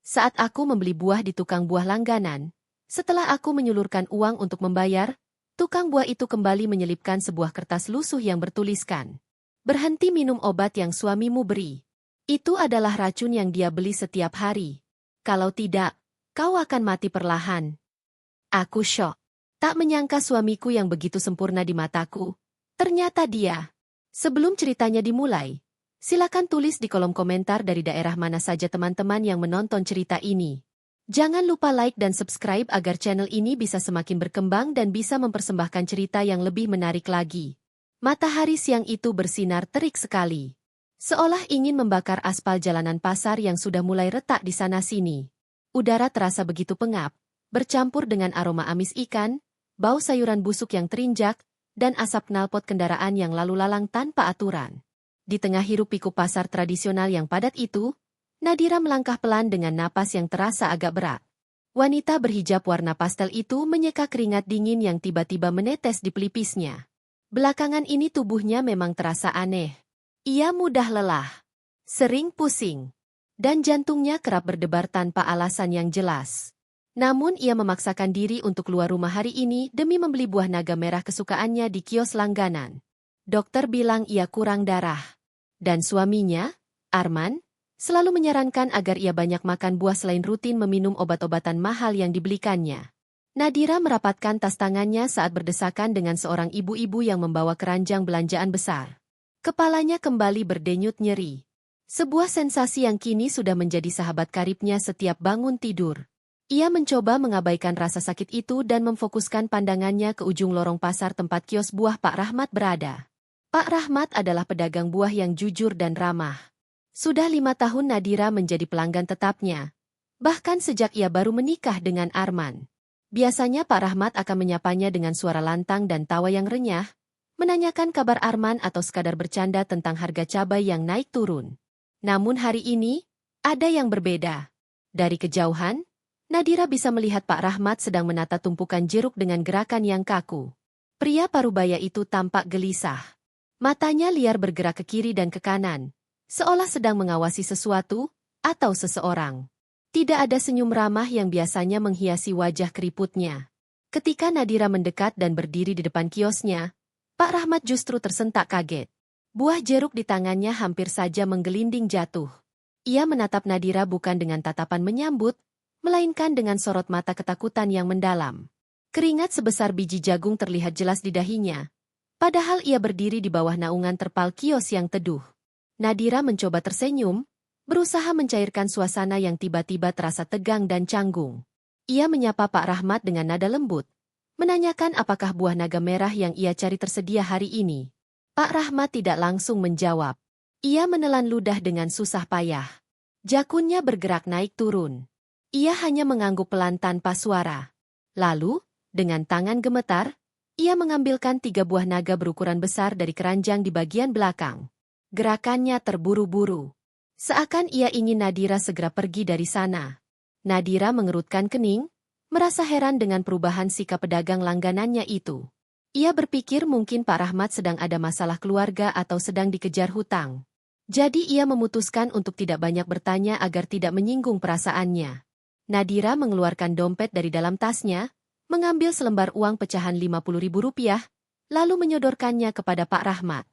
saat aku membeli buah di tukang buah langganan, setelah aku menyulurkan uang untuk membayar, tukang buah itu kembali menyelipkan sebuah kertas lusuh yang bertuliskan, "Berhenti minum obat yang suamimu beri. Itu adalah racun yang dia beli setiap hari. Kalau tidak, kau akan mati perlahan." Aku syok. Tak menyangka suamiku yang begitu sempurna di mataku. Ternyata dia. Sebelum ceritanya dimulai, silakan tulis di kolom komentar dari daerah mana saja teman-teman yang menonton cerita ini. Jangan lupa like dan subscribe agar channel ini bisa semakin berkembang dan bisa mempersembahkan cerita yang lebih menarik lagi. Matahari siang itu bersinar terik sekali. Seolah ingin membakar aspal jalanan pasar yang sudah mulai retak di sana-sini. Udara terasa begitu pengap, bercampur dengan aroma amis ikan, bau sayuran busuk yang terinjak, dan asap knalpot kendaraan yang lalu lalang tanpa aturan. Di tengah hiruk-pikuk pasar tradisional yang padat itu, Nadira melangkah pelan dengan napas yang terasa agak berat. Wanita berhijab warna pastel itu menyeka keringat dingin yang tiba-tiba menetes di pelipisnya. Belakangan ini tubuhnya memang terasa aneh. Ia mudah lelah, sering pusing, dan jantungnya kerap berdebar tanpa alasan yang jelas. Namun ia memaksakan diri untuk keluar rumah hari ini demi membeli buah naga merah kesukaannya di kios langganan. Dokter bilang ia kurang darah. Dan suaminya, Arman, selalu menyarankan agar ia banyak makan buah selain rutin meminum obat-obatan mahal yang dibelikannya. Nadira merapatkan tas tangannya saat berdesakan dengan seorang ibu-ibu yang membawa keranjang belanjaan besar. Kepalanya kembali berdenyut nyeri. Sebuah sensasi yang kini sudah menjadi sahabat karibnya setiap bangun tidur. Ia mencoba mengabaikan rasa sakit itu dan memfokuskan pandangannya ke ujung lorong pasar tempat kios buah Pak Rahmat berada. Pak Rahmat adalah pedagang buah yang jujur dan ramah. Sudah 5 tahun Nadira menjadi pelanggan tetapnya. Bahkan sejak ia baru menikah dengan Arman. Biasanya Pak Rahmat akan menyapanya dengan suara lantang dan tawa yang renyah, menanyakan kabar Arman atau sekadar bercanda tentang harga cabai yang naik turun. Namun hari ini, ada yang berbeda. Dari kejauhan, Nadira bisa melihat Pak Rahmat sedang menata tumpukan jeruk dengan gerakan yang kaku. Pria parubaya itu tampak gelisah. Matanya liar bergerak ke kiri dan ke kanan, seolah sedang mengawasi sesuatu atau seseorang. Tidak ada senyum ramah yang biasanya menghiasi wajah keriputnya. Ketika Nadira mendekat dan berdiri di depan kiosnya, Pak Rahmat justru tersentak kaget. Buah jeruk di tangannya hampir saja menggelinding jatuh. Ia menatap Nadira bukan dengan tatapan menyambut, melainkan dengan sorot mata ketakutan yang mendalam. Keringat sebesar biji jagung terlihat jelas di dahinya, padahal ia berdiri di bawah naungan terpal kios yang teduh. Nadira mencoba tersenyum, berusaha mencairkan suasana yang tiba-tiba terasa tegang dan canggung. Ia menyapa Pak Rahmat dengan nada lembut, menanyakan apakah buah naga merah yang ia cari tersedia hari ini. Pak Rahmat tidak langsung menjawab. Ia menelan ludah dengan susah payah. Jakunnya bergerak naik turun. Ia hanya mengangguk pelan tanpa suara. Lalu, dengan tangan gemetar, ia mengambilkan 3 buah naga berukuran besar dari keranjang di bagian belakang. Gerakannya terburu-buru. Seakan ia ingin Nadira segera pergi dari sana. Nadira mengerutkan kening, merasa heran dengan perubahan sikap pedagang langganannya itu. Ia berpikir mungkin Pak Rahmat sedang ada masalah keluarga atau sedang dikejar hutang. Jadi ia memutuskan untuk tidak banyak bertanya agar tidak menyinggung perasaannya. Nadira mengeluarkan dompet dari dalam tasnya, mengambil selembar uang pecahan Rp50.000, lalu menyodorkannya kepada Pak Rahmat.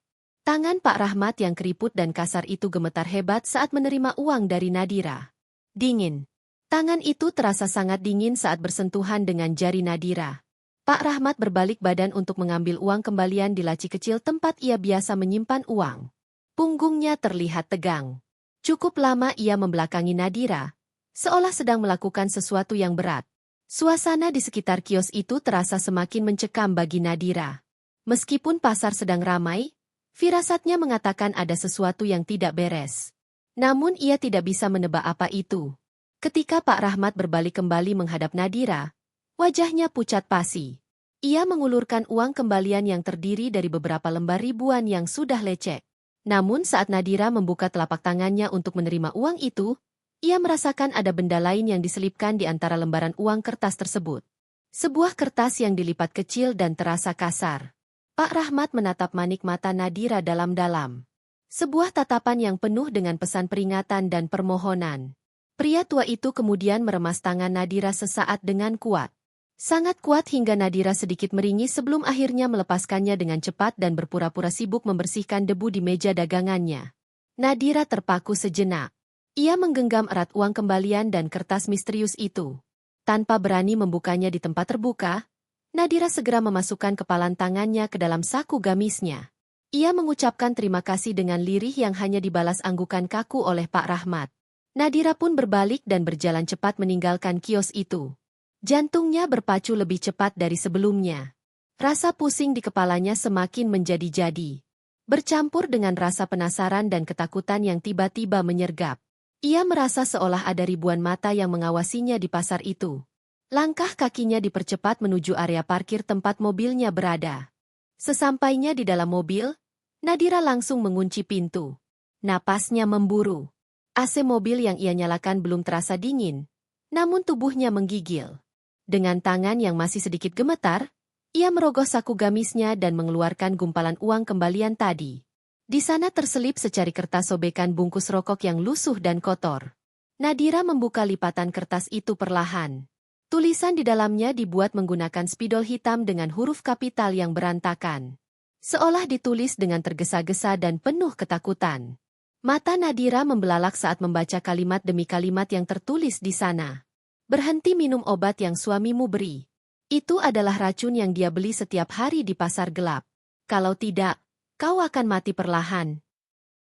Tangan Pak Rahmat yang keriput dan kasar itu gemetar hebat saat menerima uang dari Nadira. Dingin. Tangan itu terasa sangat dingin saat bersentuhan dengan jari Nadira. Pak Rahmat berbalik badan untuk mengambil uang kembalian di laci kecil tempat ia biasa menyimpan uang. Punggungnya terlihat tegang. Cukup lama ia membelakangi Nadira, seolah sedang melakukan sesuatu yang berat. Suasana di sekitar kios itu terasa semakin mencekam bagi Nadira. Meskipun pasar sedang ramai, firasatnya mengatakan ada sesuatu yang tidak beres. Namun ia tidak bisa menebak apa itu. Ketika Pak Rahmat berbalik kembali menghadap Nadira, wajahnya pucat pasi. Ia mengulurkan uang kembalian yang terdiri dari beberapa lembar ribuan yang sudah lecek. Namun saat Nadira membuka telapak tangannya untuk menerima uang itu, ia merasakan ada benda lain yang diselipkan di antara lembaran uang kertas tersebut. Sebuah kertas yang dilipat kecil dan terasa kasar. Pak Rahmat menatap manik mata Nadira dalam-dalam. Sebuah tatapan yang penuh dengan pesan peringatan dan permohonan. Pria tua itu kemudian meremas tangan Nadira sesaat dengan kuat. Sangat kuat hingga Nadira sedikit meringis sebelum akhirnya melepaskannya dengan cepat dan berpura-pura sibuk membersihkan debu di meja dagangannya. Nadira terpaku sejenak. Ia menggenggam erat uang kembalian dan kertas misterius itu. Tanpa berani membukanya di tempat terbuka, Nadira segera memasukkan kepalan tangannya ke dalam saku gamisnya. Ia mengucapkan terima kasih dengan lirih yang hanya dibalas anggukan kaku oleh Pak Rahmat. Nadira pun berbalik dan berjalan cepat meninggalkan kios itu. Jantungnya berpacu lebih cepat dari sebelumnya. Rasa pusing di kepalanya semakin menjadi-jadi. Bercampur dengan rasa penasaran dan ketakutan yang tiba-tiba menyergap. Ia merasa seolah ada ribuan mata yang mengawasinya di pasar itu. Langkah kakinya dipercepat menuju area parkir tempat mobilnya berada. Sesampainya di dalam mobil, Nadira langsung mengunci pintu. Napasnya memburu. AC mobil yang ia nyalakan belum terasa dingin, namun tubuhnya menggigil. Dengan tangan yang masih sedikit gemetar, ia merogoh saku gamisnya dan mengeluarkan gumpalan uang kembalian tadi. Di sana terselip secari kertas sobekan bungkus rokok yang lusuh dan kotor. Nadira membuka lipatan kertas itu perlahan. Tulisan di dalamnya dibuat menggunakan spidol hitam dengan huruf kapital yang berantakan. Seolah ditulis dengan tergesa-gesa dan penuh ketakutan. Mata Nadira membelalak saat membaca kalimat demi kalimat yang tertulis di sana. Berhenti minum obat yang suamimu beri. Itu adalah racun yang dia beli setiap hari di pasar gelap. Kalau tidak, kau akan mati perlahan.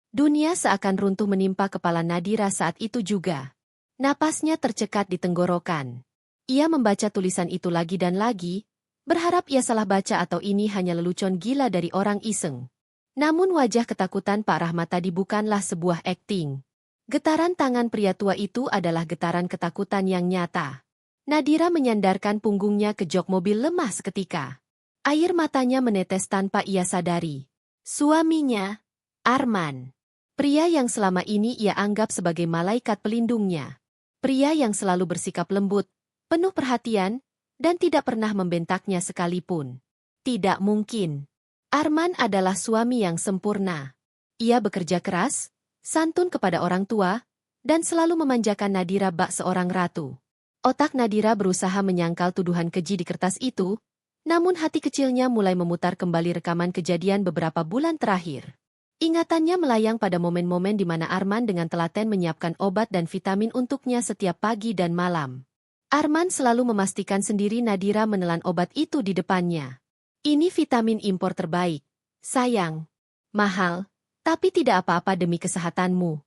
Dunia seakan runtuh menimpa kepala Nadira saat itu juga. Napasnya tercekat di tenggorokan. Ia membaca tulisan itu lagi dan lagi, berharap ia salah baca atau ini hanya lelucon gila dari orang iseng. Namun wajah ketakutan Pak Rahmat tadi bukanlah sebuah akting. Getaran tangan pria tua itu adalah getaran ketakutan yang nyata. Nadira menyandarkan punggungnya ke jok mobil lemah seketika. Air matanya menetes tanpa ia sadari. Suaminya, Arman. Pria yang selama ini ia anggap sebagai malaikat pelindungnya. Pria yang selalu bersikap lembut, penuh perhatian, dan tidak pernah membentaknya sekalipun. Tidak mungkin. Arman adalah suami yang sempurna. Ia bekerja keras, santun kepada orang tua, dan selalu memanjakan Nadira bak seorang ratu. Otak Nadira berusaha menyangkal tuduhan keji di kertas itu, namun hati kecilnya mulai memutar kembali rekaman kejadian beberapa bulan terakhir. Ingatannya melayang pada momen-momen di mana Arman dengan telaten menyiapkan obat dan vitamin untuknya setiap pagi dan malam. Arman selalu memastikan sendiri Nadira menelan obat itu di depannya. Ini vitamin impor terbaik. Sayang. Mahal. Tapi tidak apa-apa demi kesehatanmu.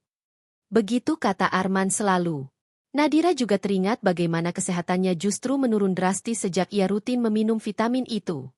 Begitu kata Arman selalu. Nadira juga teringat bagaimana kesehatannya justru menurun drastis sejak ia rutin meminum vitamin itu.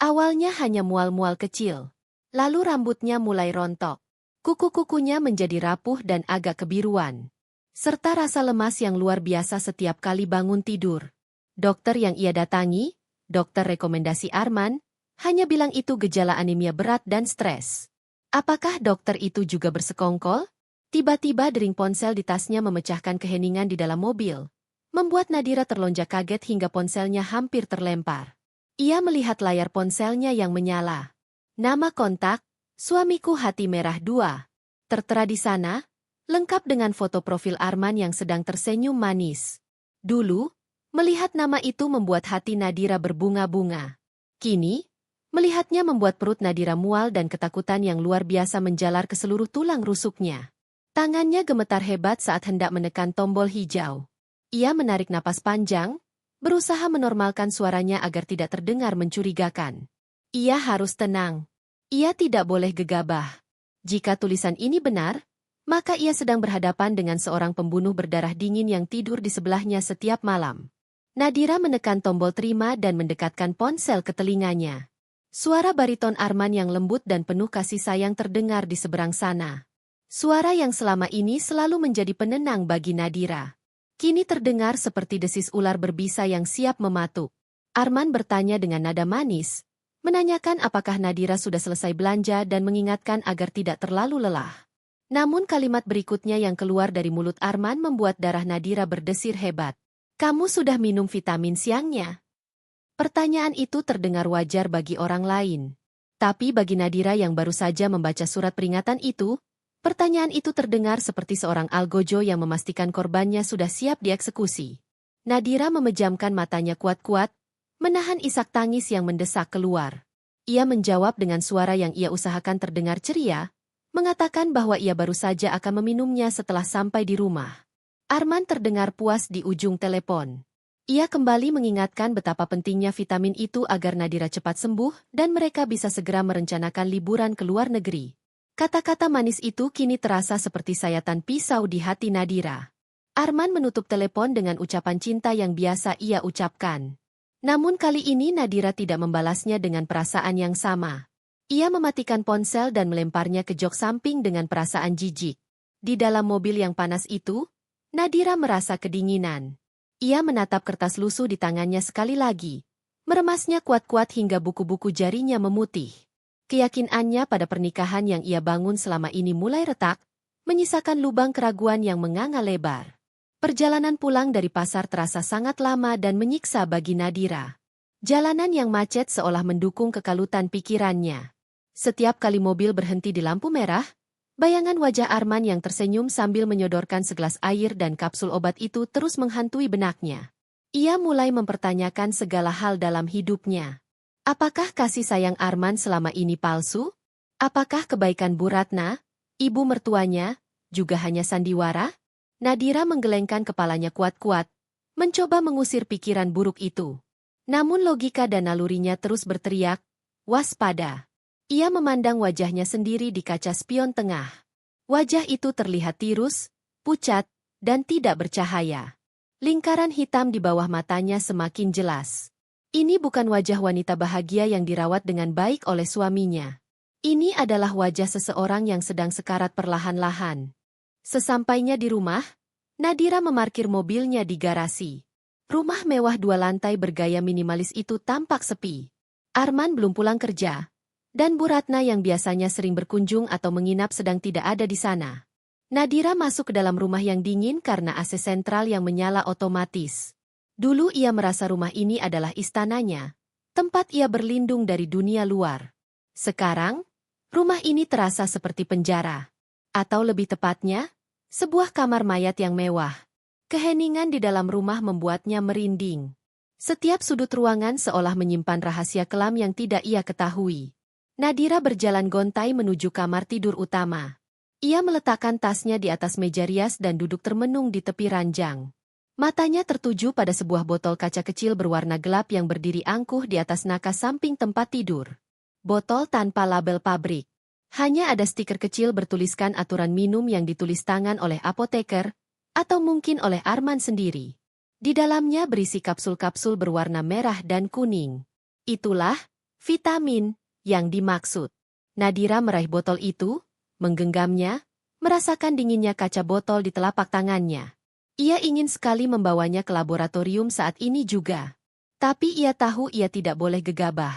Awalnya hanya mual-mual kecil. Lalu rambutnya mulai rontok. Kuku-kukunya menjadi rapuh dan agak kebiruan. Serta rasa lemas yang luar biasa setiap kali bangun tidur. Dokter yang ia datangi, dokter rekomendasi Arman, hanya bilang itu gejala anemia berat dan stres. Apakah dokter itu juga bersekongkol? Tiba-tiba dering ponsel di tasnya memecahkan keheningan di dalam mobil, membuat Nadira terlonjak kaget hingga ponselnya hampir terlempar. Ia melihat layar ponselnya yang menyala. Nama kontak, suamiku hati merah 2. Tertera di sana, lengkap dengan foto profil Arman yang sedang tersenyum manis. Dulu, melihat nama itu membuat hati Nadira berbunga-bunga. Kini, melihatnya membuat perut Nadira mual dan ketakutan yang luar biasa menjalar ke seluruh tulang rusuknya. Tangannya gemetar hebat saat hendak menekan tombol hijau. Ia menarik napas panjang, berusaha menormalkan suaranya agar tidak terdengar mencurigakan. Ia harus tenang. Ia tidak boleh gegabah. Jika tulisan ini benar, maka ia sedang berhadapan dengan seorang pembunuh berdarah dingin yang tidur di sebelahnya setiap malam. Nadira menekan tombol terima dan mendekatkan ponsel ke telinganya. Suara bariton Arman yang lembut dan penuh kasih sayang terdengar di seberang sana. Suara yang selama ini selalu menjadi penenang bagi Nadira. Kini terdengar seperti desis ular berbisa yang siap mematuk. Arman bertanya dengan nada manis, menanyakan apakah Nadira sudah selesai belanja dan mengingatkan agar tidak terlalu lelah. Namun kalimat berikutnya yang keluar dari mulut Arman membuat darah Nadira berdesir hebat. Kamu sudah minum vitamin siangnya? Pertanyaan itu terdengar wajar bagi orang lain. Tapi bagi Nadira yang baru saja membaca surat peringatan itu, Pertanyaan itu terdengar seperti seorang algojo yang memastikan korbannya sudah siap dieksekusi. Nadira memejamkan matanya kuat-kuat, menahan isak tangis yang mendesak keluar. Ia menjawab dengan suara yang ia usahakan terdengar ceria, mengatakan bahwa ia baru saja akan meminumnya setelah sampai di rumah. Arman terdengar puas di ujung telepon. Ia kembali mengingatkan betapa pentingnya vitamin itu agar Nadira cepat sembuh dan mereka bisa segera merencanakan liburan ke luar negeri. Kata-kata manis itu kini terasa seperti sayatan pisau di hati Nadira. Arman menutup telepon dengan ucapan cinta yang biasa ia ucapkan. Namun kali ini Nadira tidak membalasnya dengan perasaan yang sama. Ia mematikan ponsel dan melemparnya ke jok samping dengan perasaan jijik. Di dalam mobil yang panas itu, Nadira merasa kedinginan. Ia menatap kertas lusuh di tangannya sekali lagi, meremasnya kuat-kuat hingga buku-buku jarinya memutih. Keyakinannya pada pernikahan yang ia bangun selama ini mulai retak, menyisakan lubang keraguan yang menganga lebar. Perjalanan pulang dari pasar terasa sangat lama dan menyiksa bagi Nadira. Jalanan yang macet seolah mendukung kekalutan pikirannya. Setiap kali mobil berhenti di lampu merah, bayangan wajah Arman yang tersenyum sambil menyodorkan segelas air dan kapsul obat itu terus menghantui benaknya. Ia mulai mempertanyakan segala hal dalam hidupnya. Apakah kasih sayang Arman selama ini palsu? Apakah kebaikan Bu Ratna, ibu mertuanya, juga hanya sandiwara? Nadira menggelengkan kepalanya kuat-kuat, mencoba mengusir pikiran buruk itu. Namun logika dan nalurinya terus berteriak, waspada. Ia memandang wajahnya sendiri di kaca spion tengah. Wajah itu terlihat tirus, pucat, dan tidak bercahaya. Lingkaran hitam di bawah matanya semakin jelas. Ini bukan wajah wanita bahagia yang dirawat dengan baik oleh suaminya. Ini adalah wajah seseorang yang sedang sekarat perlahan-lahan. Sesampainya di rumah, Nadira memarkir mobilnya di garasi. Rumah mewah 2 lantai bergaya minimalis itu tampak sepi. Arman belum pulang kerja. Dan Bu Ratna yang biasanya sering berkunjung atau menginap sedang tidak ada di sana. Nadira masuk ke dalam rumah yang dingin karena AC sentral yang menyala otomatis. Dulu ia merasa rumah ini adalah istananya, tempat ia berlindung dari dunia luar. Sekarang, rumah ini terasa seperti penjara. Atau lebih tepatnya, sebuah kamar mayat yang mewah. Keheningan di dalam rumah membuatnya merinding. Setiap sudut ruangan seolah menyimpan rahasia kelam yang tidak ia ketahui. Nadira berjalan gontai menuju kamar tidur utama. Ia meletakkan tasnya di atas meja rias dan duduk termenung di tepi ranjang. Matanya tertuju pada sebuah botol kaca kecil berwarna gelap yang berdiri angkuh di atas nakas samping tempat tidur. Botol tanpa label pabrik. Hanya ada stiker kecil bertuliskan aturan minum yang ditulis tangan oleh apoteker, atau mungkin oleh Arman sendiri. Di dalamnya berisi kapsul-kapsul berwarna merah dan kuning. Itulah vitamin yang dimaksud. Nadira meraih botol itu, menggenggamnya, merasakan dinginnya kaca botol di telapak tangannya. Ia ingin sekali membawanya ke laboratorium saat ini juga. Tapi ia tahu ia tidak boleh gegabah.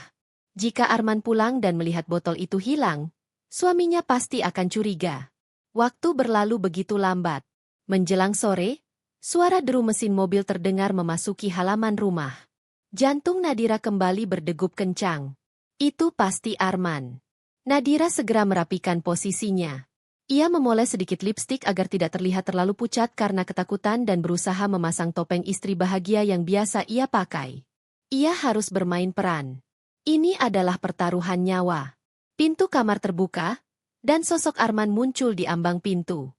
Jika Arman pulang dan melihat botol itu hilang, suaminya pasti akan curiga. Waktu berlalu begitu lambat. Menjelang sore, suara deru mesin mobil terdengar memasuki halaman rumah. Jantung Nadira kembali berdegup kencang. Itu pasti Arman. Nadira segera merapikan posisinya. Ia memoles sedikit lipstik agar tidak terlihat terlalu pucat karena ketakutan dan berusaha memasang topeng istri bahagia yang biasa ia pakai. Ia harus bermain peran. Ini adalah pertaruhan nyawa. Pintu kamar terbuka, dan sosok Arman muncul di ambang pintu.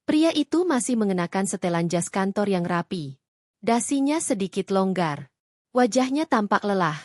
Pria itu masih mengenakan setelan jas kantor yang rapi. Dasinya sedikit longgar. Wajahnya tampak lelah.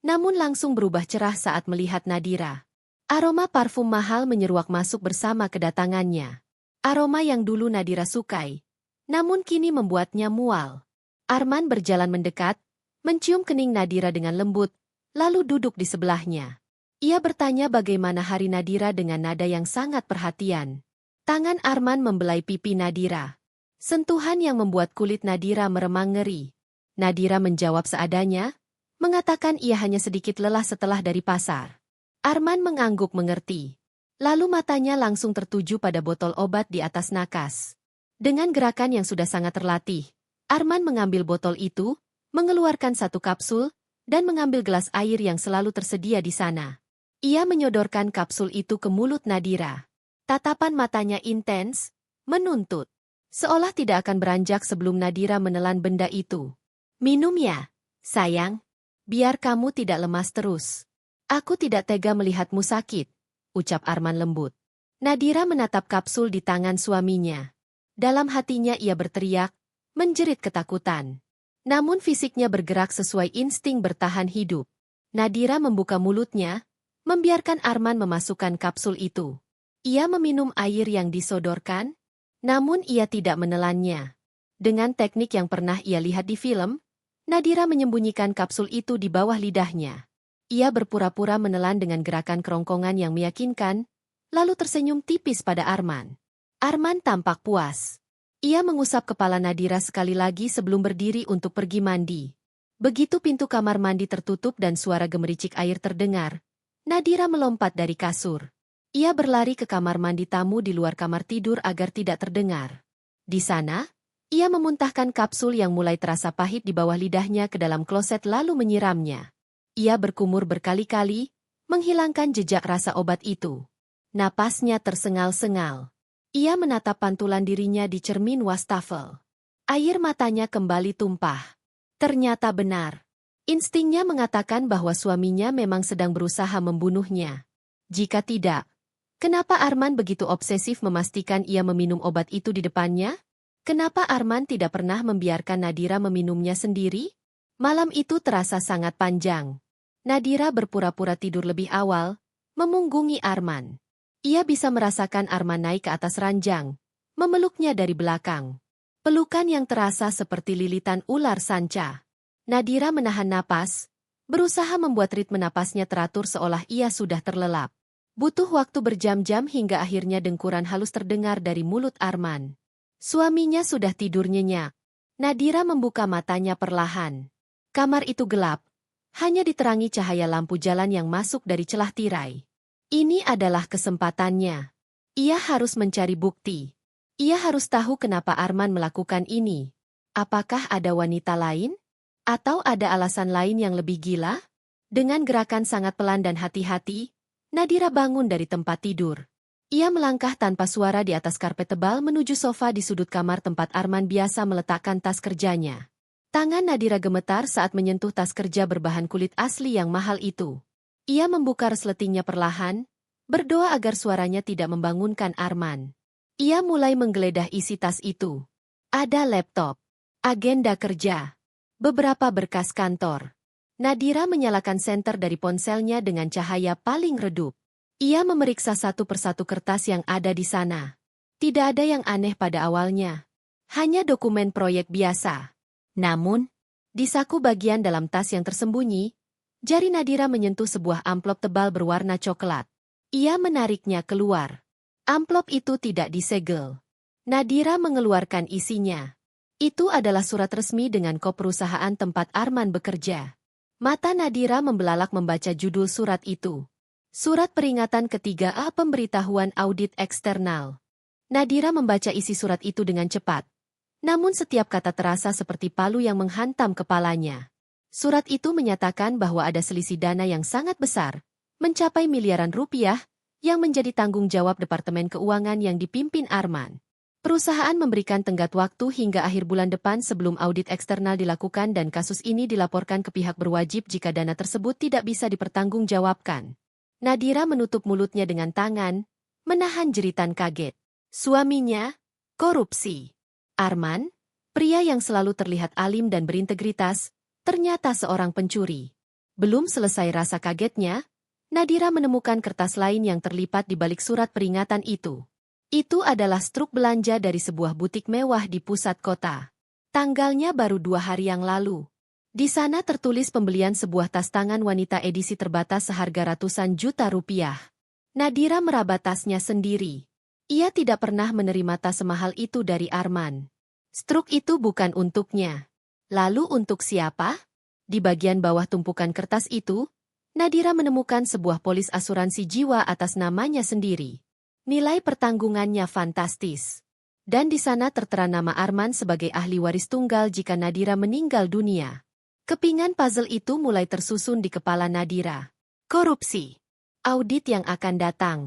Namun langsung berubah cerah saat melihat Nadira. Aroma parfum mahal menyeruak masuk bersama kedatangannya. Aroma yang dulu Nadira sukai, namun kini membuatnya mual. Arman berjalan mendekat, mencium kening Nadira dengan lembut, lalu duduk di sebelahnya. Ia bertanya bagaimana hari Nadira dengan nada yang sangat perhatian. Tangan Arman membelai pipi Nadira. Sentuhan yang membuat kulit Nadira meremang ngeri. Nadira menjawab seadanya, mengatakan ia hanya sedikit lelah setelah dari pasar. Arman mengangguk mengerti. Lalu matanya langsung tertuju pada botol obat di atas nakas. Dengan gerakan yang sudah sangat terlatih, Arman mengambil botol itu, mengeluarkan 1 kapsul, dan mengambil gelas air yang selalu tersedia di sana. Ia menyodorkan kapsul itu ke mulut Nadira. Tatapan matanya intens, menuntut. Seolah tidak akan beranjak sebelum Nadira menelan benda itu. Minum ya, sayang. Biar kamu tidak lemas terus. Aku tidak tega melihatmu sakit, ucap Arman lembut. Nadira menatap kapsul di tangan suaminya. Dalam hatinya ia berteriak, menjerit ketakutan. Namun fisiknya bergerak sesuai insting bertahan hidup. Nadira membuka mulutnya, membiarkan Arman memasukkan kapsul itu. Ia meminum air yang disodorkan, namun ia tidak menelannya. Dengan teknik yang pernah ia lihat di film, Nadira menyembunyikan kapsul itu di bawah lidahnya. Ia berpura-pura menelan dengan gerakan kerongkongan yang meyakinkan, lalu tersenyum tipis pada Arman. Arman tampak puas. Ia mengusap kepala Nadira sekali lagi sebelum berdiri untuk pergi mandi. Begitu pintu kamar mandi tertutup dan suara gemericik air terdengar, Nadira melompat dari kasur. Ia berlari ke kamar mandi tamu di luar kamar tidur agar tidak terdengar. Di sana, ia memuntahkan kapsul yang mulai terasa pahit di bawah lidahnya ke dalam kloset lalu menyiramnya. Ia berkumur berkali-kali, menghilangkan jejak rasa obat itu. Napasnya tersengal-sengal. Ia menatap pantulan dirinya di cermin wastafel. Air matanya kembali tumpah. Ternyata benar. Instingnya mengatakan bahwa suaminya memang sedang berusaha membunuhnya. Jika tidak, kenapa Arman begitu obsesif memastikan ia meminum obat itu di depannya? Kenapa Arman tidak pernah membiarkan Nadira meminumnya sendiri? Malam itu terasa sangat panjang. Nadira berpura-pura tidur lebih awal, memunggungi Arman. Ia bisa merasakan Arman naik ke atas ranjang, memeluknya dari belakang. Pelukan yang terasa seperti lilitan ular sanca. Nadira menahan napas, berusaha membuat ritme napasnya teratur seolah ia sudah terlelap. Butuh waktu berjam-jam hingga akhirnya dengkuran halus terdengar dari mulut Arman. Suaminya sudah tidur nyenyak. Nadira membuka matanya perlahan. Kamar itu gelap, hanya diterangi cahaya lampu jalan yang masuk dari celah tirai. Ini adalah kesempatannya. Ia harus mencari bukti. Ia harus tahu kenapa Arman melakukan ini. Apakah ada wanita lain? Atau ada alasan lain yang lebih gila? Dengan gerakan sangat pelan dan hati-hati, Nadira bangun dari tempat tidur. Ia melangkah tanpa suara di atas karpet tebal menuju sofa di sudut kamar tempat Arman biasa meletakkan tas kerjanya. Tangan Nadira gemetar saat menyentuh tas kerja berbahan kulit asli yang mahal itu. Ia membuka resletingnya perlahan, berdoa agar suaranya tidak membangunkan Arman. Ia mulai menggeledah isi tas itu. Ada laptop, agenda kerja, beberapa berkas kantor. Nadira menyalakan senter dari ponselnya dengan cahaya paling redup. Ia memeriksa satu persatu kertas yang ada di sana. Tidak ada yang aneh pada awalnya. Hanya dokumen proyek biasa. Namun, di saku bagian dalam tas yang tersembunyi, jari Nadira menyentuh sebuah amplop tebal berwarna coklat. Ia menariknya keluar. Amplop itu tidak disegel. Nadira mengeluarkan isinya. Itu adalah surat resmi dengan kop perusahaan tempat Arman bekerja. Mata Nadira membelalak membaca judul surat itu. Surat peringatan ketiga A pemberitahuan audit eksternal. Nadira membaca isi surat itu dengan cepat. Namun setiap kata terasa seperti palu yang menghantam kepalanya. Surat itu menyatakan bahwa ada selisih dana yang sangat besar, mencapai miliaran rupiah, yang menjadi tanggung jawab Departemen Keuangan yang dipimpin Arman. Perusahaan memberikan tenggat waktu hingga akhir bulan depan sebelum audit eksternal dilakukan dan kasus ini dilaporkan ke pihak berwajib jika dana tersebut tidak bisa dipertanggungjawabkan. Nadira menutup mulutnya dengan tangan, menahan jeritan kaget. Suaminya, korupsi. Arman, pria yang selalu terlihat alim dan berintegritas, ternyata seorang pencuri. Belum selesai rasa kagetnya, Nadira menemukan kertas lain yang terlipat di balik surat peringatan itu. Itu adalah struk belanja dari sebuah butik mewah di pusat kota. Tanggalnya baru 2 hari yang lalu. Di sana tertulis pembelian sebuah tas tangan wanita edisi terbatas seharga ratusan juta rupiah. Nadira meraba tasnya sendiri. Ia tidak pernah menerima tas semahal itu dari Arman. Struk itu bukan untuknya. Lalu untuk siapa? Di bagian bawah tumpukan kertas itu, Nadira menemukan sebuah polis asuransi jiwa atas namanya sendiri. Nilai pertanggungannya fantastis. Dan di sana tertera nama Arman sebagai ahli waris tunggal jika Nadira meninggal dunia. Kepingan puzzle itu mulai tersusun di kepala Nadira. Korupsi. Audit yang akan datang.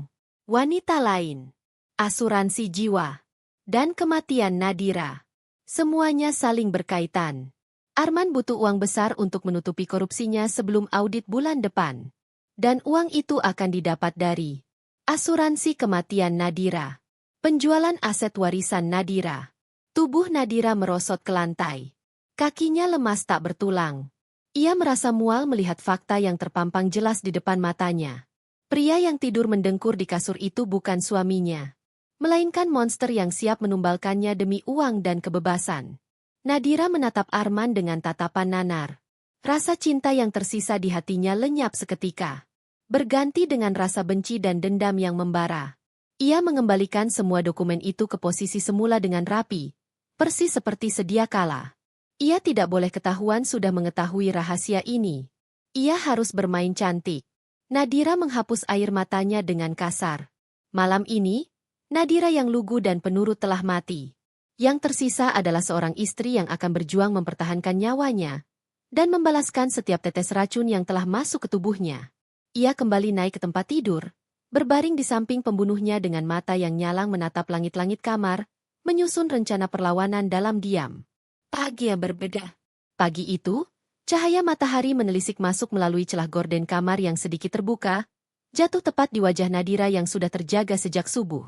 Wanita lain. asuransi jiwa, dan kematian Nadira. Semuanya saling berkaitan. Arman butuh uang besar untuk menutupi korupsinya sebelum audit bulan depan. Dan uang itu akan didapat dari asuransi kematian Nadira, penjualan aset warisan Nadira. Tubuh Nadira merosot ke lantai. Kakinya lemas tak bertulang. Ia merasa mual melihat fakta yang terpampang jelas di depan matanya. Pria yang tidur mendengkur di kasur itu bukan suaminya, melainkan monster yang siap menumbalkannya demi uang dan kebebasan. Nadira menatap Arman dengan tatapan nanar. Rasa cinta yang tersisa di hatinya lenyap seketika, berganti dengan rasa benci dan dendam yang membara. Ia mengembalikan semua dokumen itu ke posisi semula dengan rapi, persis seperti sedia kala. Ia tidak boleh ketahuan sudah mengetahui rahasia ini. Ia harus bermain cantik. Nadira menghapus air matanya dengan kasar. Malam ini, Nadira yang lugu dan penurut telah mati. Yang tersisa adalah seorang istri yang akan berjuang mempertahankan nyawanya dan membalaskan setiap tetes racun yang telah masuk ke tubuhnya. Ia kembali naik ke tempat tidur, berbaring di samping pembunuhnya dengan mata yang nyalang menatap langit-langit kamar, menyusun rencana perlawanan dalam diam. Pagi yang berbeda. Pagi itu, cahaya matahari menelisik masuk melalui celah gorden kamar yang sedikit terbuka, jatuh tepat di wajah Nadira yang sudah terjaga sejak subuh.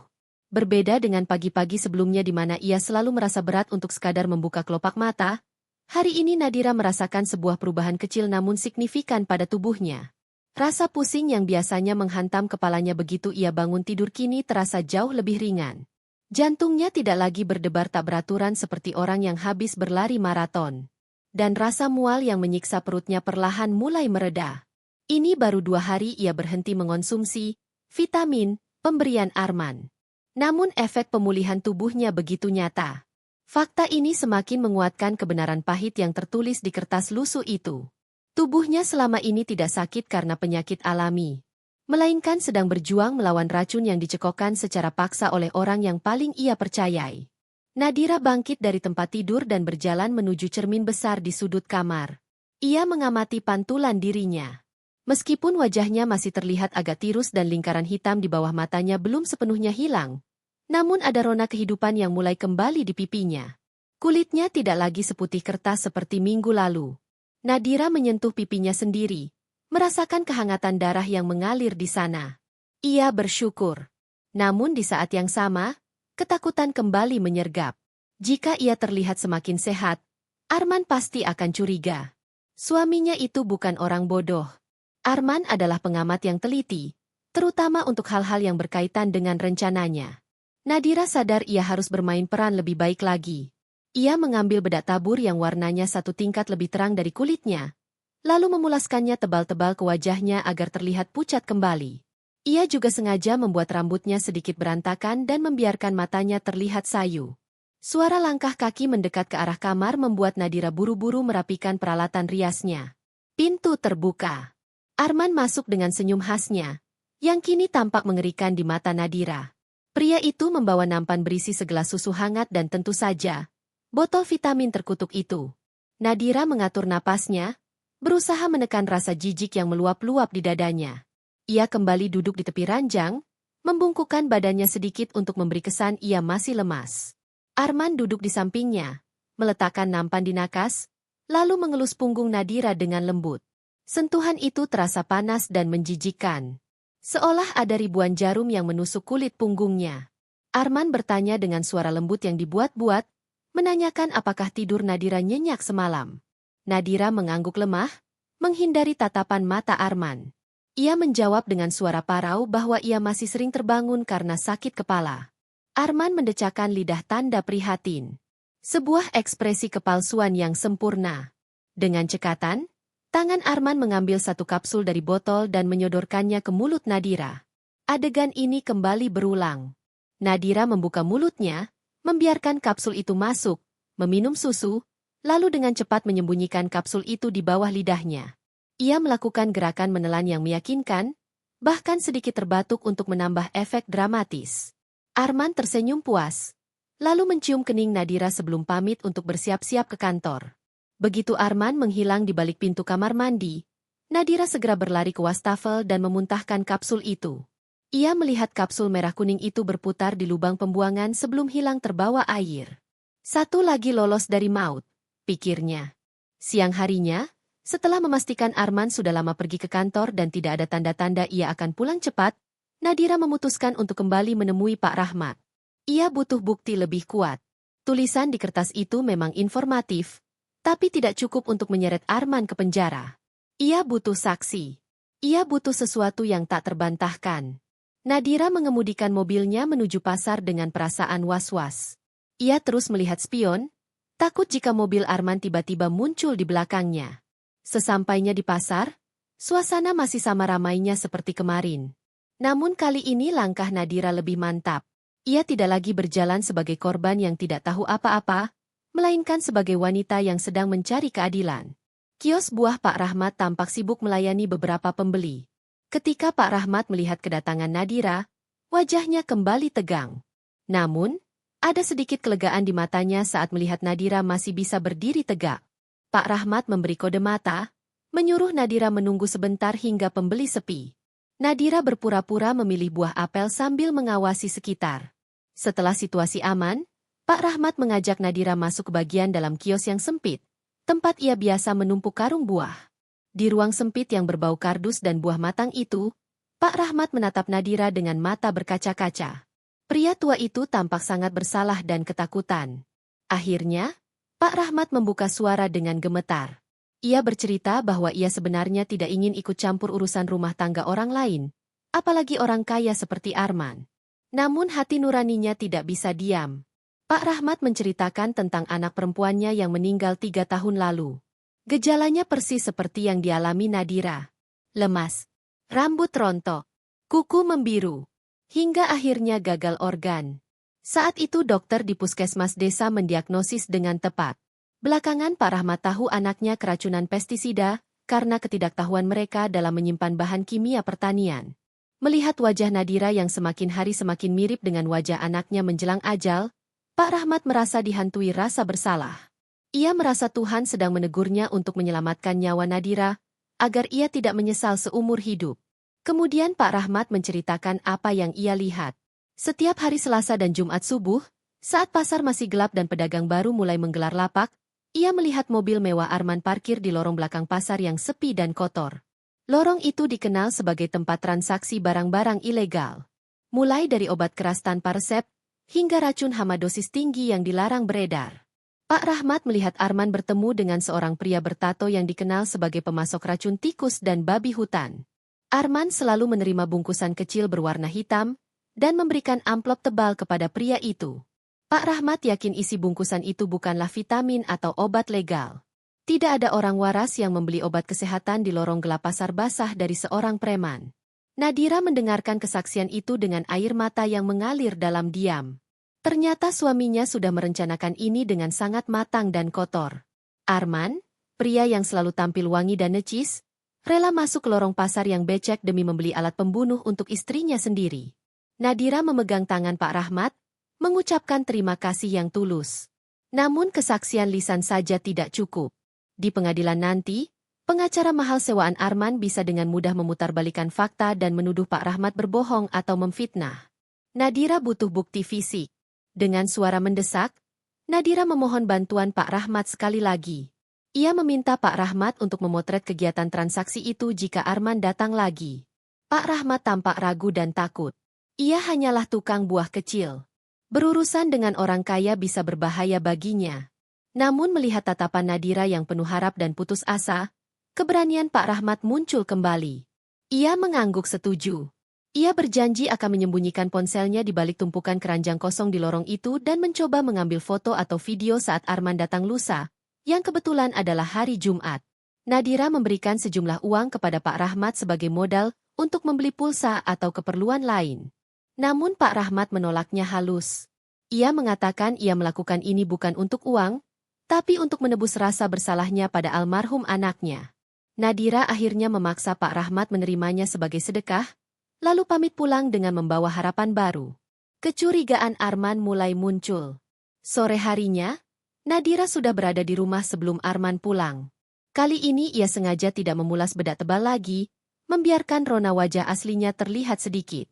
Berbeda dengan pagi-pagi sebelumnya di mana ia selalu merasa berat untuk sekadar membuka kelopak mata, hari ini Nadira merasakan sebuah perubahan kecil namun signifikan pada tubuhnya. Rasa pusing yang biasanya menghantam kepalanya begitu ia bangun tidur kini terasa jauh lebih ringan. Jantungnya tidak lagi berdebar tak beraturan seperti orang yang habis berlari maraton. Dan rasa mual yang menyiksa perutnya perlahan mulai mereda. Ini baru 2 hari ia berhenti mengonsumsi vitamin pemberian Arman. Namun efek pemulihan tubuhnya begitu nyata. Fakta ini semakin menguatkan kebenaran pahit yang tertulis di kertas lusuh itu. Tubuhnya selama ini tidak sakit karena penyakit alami, melainkan sedang berjuang melawan racun yang dicekokkan secara paksa oleh orang yang paling ia percayai. Nadira bangkit dari tempat tidur dan berjalan menuju cermin besar di sudut kamar. Ia mengamati pantulan dirinya. Meskipun wajahnya masih terlihat agak tirus dan lingkaran hitam di bawah matanya belum sepenuhnya hilang, namun ada rona kehidupan yang mulai kembali di pipinya. Kulitnya tidak lagi seputih kertas seperti minggu lalu. Nadira menyentuh pipinya sendiri, merasakan kehangatan darah yang mengalir di sana. Ia bersyukur. Namun di saat yang sama, ketakutan kembali menyergap. Jika ia terlihat semakin sehat, Arman pasti akan curiga. Suaminya itu bukan orang bodoh. Arman adalah pengamat yang teliti, terutama untuk hal-hal yang berkaitan dengan rencananya. Nadira sadar ia harus bermain peran lebih baik lagi. Ia mengambil bedak tabur yang warnanya 1 tingkat lebih terang dari kulitnya, lalu memulaskannya tebal-tebal ke wajahnya agar terlihat pucat kembali. Ia juga sengaja membuat rambutnya sedikit berantakan dan membiarkan matanya terlihat sayu. Suara langkah kaki mendekat ke arah kamar membuat Nadira buru-buru merapikan peralatan riasnya. Pintu terbuka. Arman masuk dengan senyum khasnya, yang kini tampak mengerikan di mata Nadira. Pria itu membawa nampan berisi segelas susu hangat dan tentu saja, botol vitamin terkutuk itu. Nadira mengatur napasnya, berusaha menekan rasa jijik yang meluap-luap di dadanya. Ia kembali duduk di tepi ranjang, membungkukkan badannya sedikit untuk memberi kesan ia masih lemas. Arman duduk di sampingnya, meletakkan nampan di nakas, lalu mengelus punggung Nadira dengan lembut. Sentuhan itu terasa panas dan menjijikkan. Seolah ada ribuan jarum yang menusuk kulit punggungnya. Arman bertanya dengan suara lembut yang dibuat-buat, menanyakan apakah tidur Nadira nyenyak semalam. Nadira mengangguk lemah, menghindari tatapan mata Arman. Ia menjawab dengan suara parau bahwa ia masih sering terbangun karena sakit kepala. Arman mendecakkan lidah tanda prihatin. Sebuah ekspresi kepalsuan yang sempurna. Dengan cekatan, tangan Arman mengambil 1 kapsul dari botol dan menyodorkannya ke mulut Nadira. Adegan ini kembali berulang. Nadira membuka mulutnya, membiarkan kapsul itu masuk, meminum susu, lalu dengan cepat menyembunyikan kapsul itu di bawah lidahnya. Ia melakukan gerakan menelan yang meyakinkan, bahkan sedikit terbatuk untuk menambah efek dramatis. Arman tersenyum puas, lalu mencium kening Nadira sebelum pamit untuk bersiap-siap ke kantor. Begitu Arman menghilang di balik pintu kamar mandi, Nadira segera berlari ke wastafel dan memuntahkan kapsul itu. Ia melihat kapsul merah kuning itu berputar di lubang pembuangan sebelum hilang terbawa air. Satu lagi lolos dari maut, pikirnya. Siang harinya, setelah memastikan Arman sudah lama pergi ke kantor dan tidak ada tanda-tanda ia akan pulang cepat, Nadira memutuskan untuk kembali menemui Pak Rahmat. Ia butuh bukti lebih kuat. Tulisan di kertas itu memang informatif, tapi tidak cukup untuk menyeret Arman ke penjara. Ia butuh saksi. Ia butuh sesuatu yang tak terbantahkan. Nadira mengemudikan mobilnya menuju pasar dengan perasaan was-was. Ia terus melihat spion, takut jika mobil Arman tiba-tiba muncul di belakangnya. Sesampainya di pasar, suasana masih sama ramainya seperti kemarin. Namun kali ini langkah Nadira lebih mantap. Ia tidak lagi berjalan sebagai korban yang tidak tahu apa-apa, melainkan sebagai wanita yang sedang mencari keadilan. Kios buah Pak Rahmat tampak sibuk melayani beberapa pembeli. Ketika Pak Rahmat melihat kedatangan Nadira, wajahnya kembali tegang. Namun, ada sedikit kelegaan di matanya saat melihat Nadira masih bisa berdiri tegak. Pak Rahmat memberi kode mata, menyuruh Nadira menunggu sebentar hingga pembeli sepi. Nadira berpura-pura memilih buah apel sambil mengawasi sekitar. Setelah situasi aman, Pak Rahmat mengajak Nadira masuk ke bagian dalam kios yang sempit, tempat ia biasa menumpuk karung buah. Di ruang sempit yang berbau kardus dan buah matang itu, Pak Rahmat menatap Nadira dengan mata berkaca-kaca. Pria tua itu tampak sangat bersalah dan ketakutan. Akhirnya, Pak Rahmat membuka suara dengan gemetar. Ia bercerita bahwa ia sebenarnya tidak ingin ikut campur urusan rumah tangga orang lain, apalagi orang kaya seperti Arman. Namun hati nuraninya tidak bisa diam. Pak Rahmat menceritakan tentang anak perempuannya yang meninggal 3 tahun lalu. Gejalanya persis seperti yang dialami Nadira. Lemas, rambut rontok, kuku membiru, hingga akhirnya gagal organ. Saat itu dokter di puskesmas desa mendiagnosis dengan tepat. Belakangan Pak Rahmat tahu anaknya keracunan pestisida karena ketidaktahuan mereka dalam menyimpan bahan kimia pertanian. Melihat wajah Nadira yang semakin hari semakin mirip dengan wajah anaknya menjelang ajal, Pak Rahmat merasa dihantui rasa bersalah. Ia merasa Tuhan sedang menegurnya untuk menyelamatkan nyawa Nadira, agar ia tidak menyesal seumur hidup. Kemudian Pak Rahmat menceritakan apa yang ia lihat. Setiap hari Selasa dan Jumat subuh, saat pasar masih gelap dan pedagang baru mulai menggelar lapak, ia melihat mobil mewah Arman parkir di lorong belakang pasar yang sepi dan kotor. Lorong itu dikenal sebagai tempat transaksi barang-barang ilegal. Mulai dari obat keras tanpa resep, hingga racun hama dosis tinggi yang dilarang beredar. Pak Rahmat melihat Arman bertemu dengan seorang pria bertato yang dikenal sebagai pemasok racun tikus dan babi hutan. Arman selalu menerima bungkusan kecil berwarna hitam, dan memberikan amplop tebal kepada pria itu. Pak Rahmat yakin isi bungkusan itu bukanlah vitamin atau obat legal. Tidak ada orang waras yang membeli obat kesehatan di lorong gelap pasar basah dari seorang preman. Nadira mendengarkan kesaksian itu dengan air mata yang mengalir dalam diam. Ternyata suaminya sudah merencanakan ini dengan sangat matang dan kotor. Arman, pria yang selalu tampil wangi dan necis, rela masuk ke lorong pasar yang becek demi membeli alat pembunuh untuk istrinya sendiri. Nadira memegang tangan Pak Rahmat, mengucapkan terima kasih yang tulus. Namun kesaksian lisan saja tidak cukup. Di pengadilan nanti, pengacara mahal sewaan Arman bisa dengan mudah memutarbalikkan fakta dan menuduh Pak Rahmat berbohong atau memfitnah. Nadira butuh bukti fisik. Dengan suara mendesak, Nadira memohon bantuan Pak Rahmat sekali lagi. Ia meminta Pak Rahmat untuk memotret kegiatan transaksi itu jika Arman datang lagi. Pak Rahmat tampak ragu dan takut. Ia hanyalah tukang buah kecil. Berurusan dengan orang kaya bisa berbahaya baginya. Namun melihat tatapan Nadira yang penuh harap dan putus asa, keberanian Pak Rahmat muncul kembali. Ia mengangguk setuju. Ia berjanji akan menyembunyikan ponselnya di balik tumpukan keranjang kosong di lorong itu dan mencoba mengambil foto atau video saat Arman datang lusa, yang kebetulan adalah hari Jumat. Nadira memberikan sejumlah uang kepada Pak Rahmat sebagai modal untuk membeli pulsa atau keperluan lain. Namun Pak Rahmat menolaknya halus. Ia mengatakan ia melakukan ini bukan untuk uang, tapi untuk menebus rasa bersalahnya pada almarhum anaknya. Nadira akhirnya memaksa Pak Rahmat menerimanya sebagai sedekah, lalu pamit pulang dengan membawa harapan baru. Kecurigaan Arman mulai muncul. Sore harinya, Nadira sudah berada di rumah sebelum Arman pulang. Kali ini ia sengaja tidak memulas bedak tebal lagi, membiarkan rona wajah aslinya terlihat sedikit.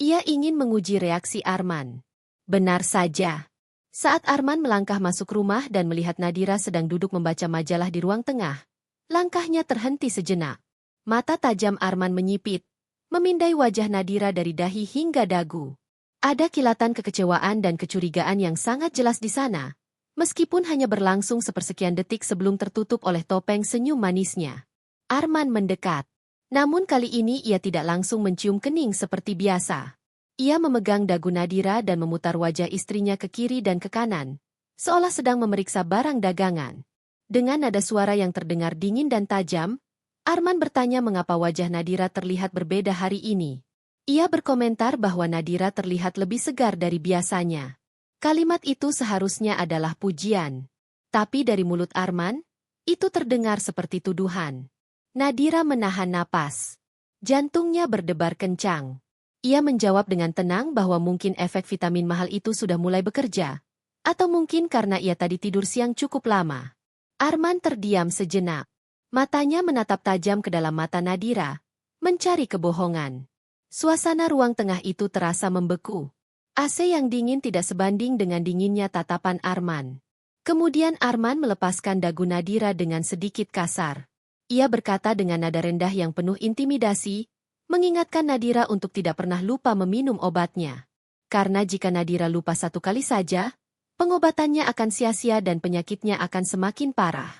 Ia ingin menguji reaksi Arman. Benar saja. Saat Arman melangkah masuk rumah dan melihat Nadira sedang duduk membaca majalah di ruang tengah, langkahnya terhenti sejenak. Mata tajam Arman menyipit, memindai wajah Nadira dari dahi hingga dagu. Ada kilatan kekecewaan dan kecurigaan yang sangat jelas di sana, meskipun hanya berlangsung sepersekian detik sebelum tertutup oleh topeng senyum manisnya. Arman mendekat. Namun kali ini ia tidak langsung mencium kening seperti biasa. Ia memegang dagu Nadira dan memutar wajah istrinya ke kiri dan ke kanan, seolah sedang memeriksa barang dagangan. Dengan nada suara yang terdengar dingin dan tajam, Arman bertanya mengapa wajah Nadira terlihat berbeda hari ini. Ia berkomentar bahwa Nadira terlihat lebih segar dari biasanya. Kalimat itu seharusnya adalah pujian. Tapi dari mulut Arman, itu terdengar seperti tuduhan. Nadira menahan napas. Jantungnya berdebar kencang. Ia menjawab dengan tenang bahwa mungkin efek vitamin mahal itu sudah mulai bekerja. Atau mungkin karena ia tadi tidur siang cukup lama. Arman terdiam sejenak. Matanya menatap tajam ke dalam mata Nadira, mencari kebohongan. Suasana ruang tengah itu terasa membeku. AC yang dingin tidak sebanding dengan dinginnya tatapan Arman. Kemudian Arman melepaskan dagu Nadira dengan sedikit kasar. Ia berkata dengan nada rendah yang penuh intimidasi, mengingatkan Nadira untuk tidak pernah lupa meminum obatnya. Karena jika Nadira lupa satu kali saja, pengobatannya akan sia-sia dan penyakitnya akan semakin parah.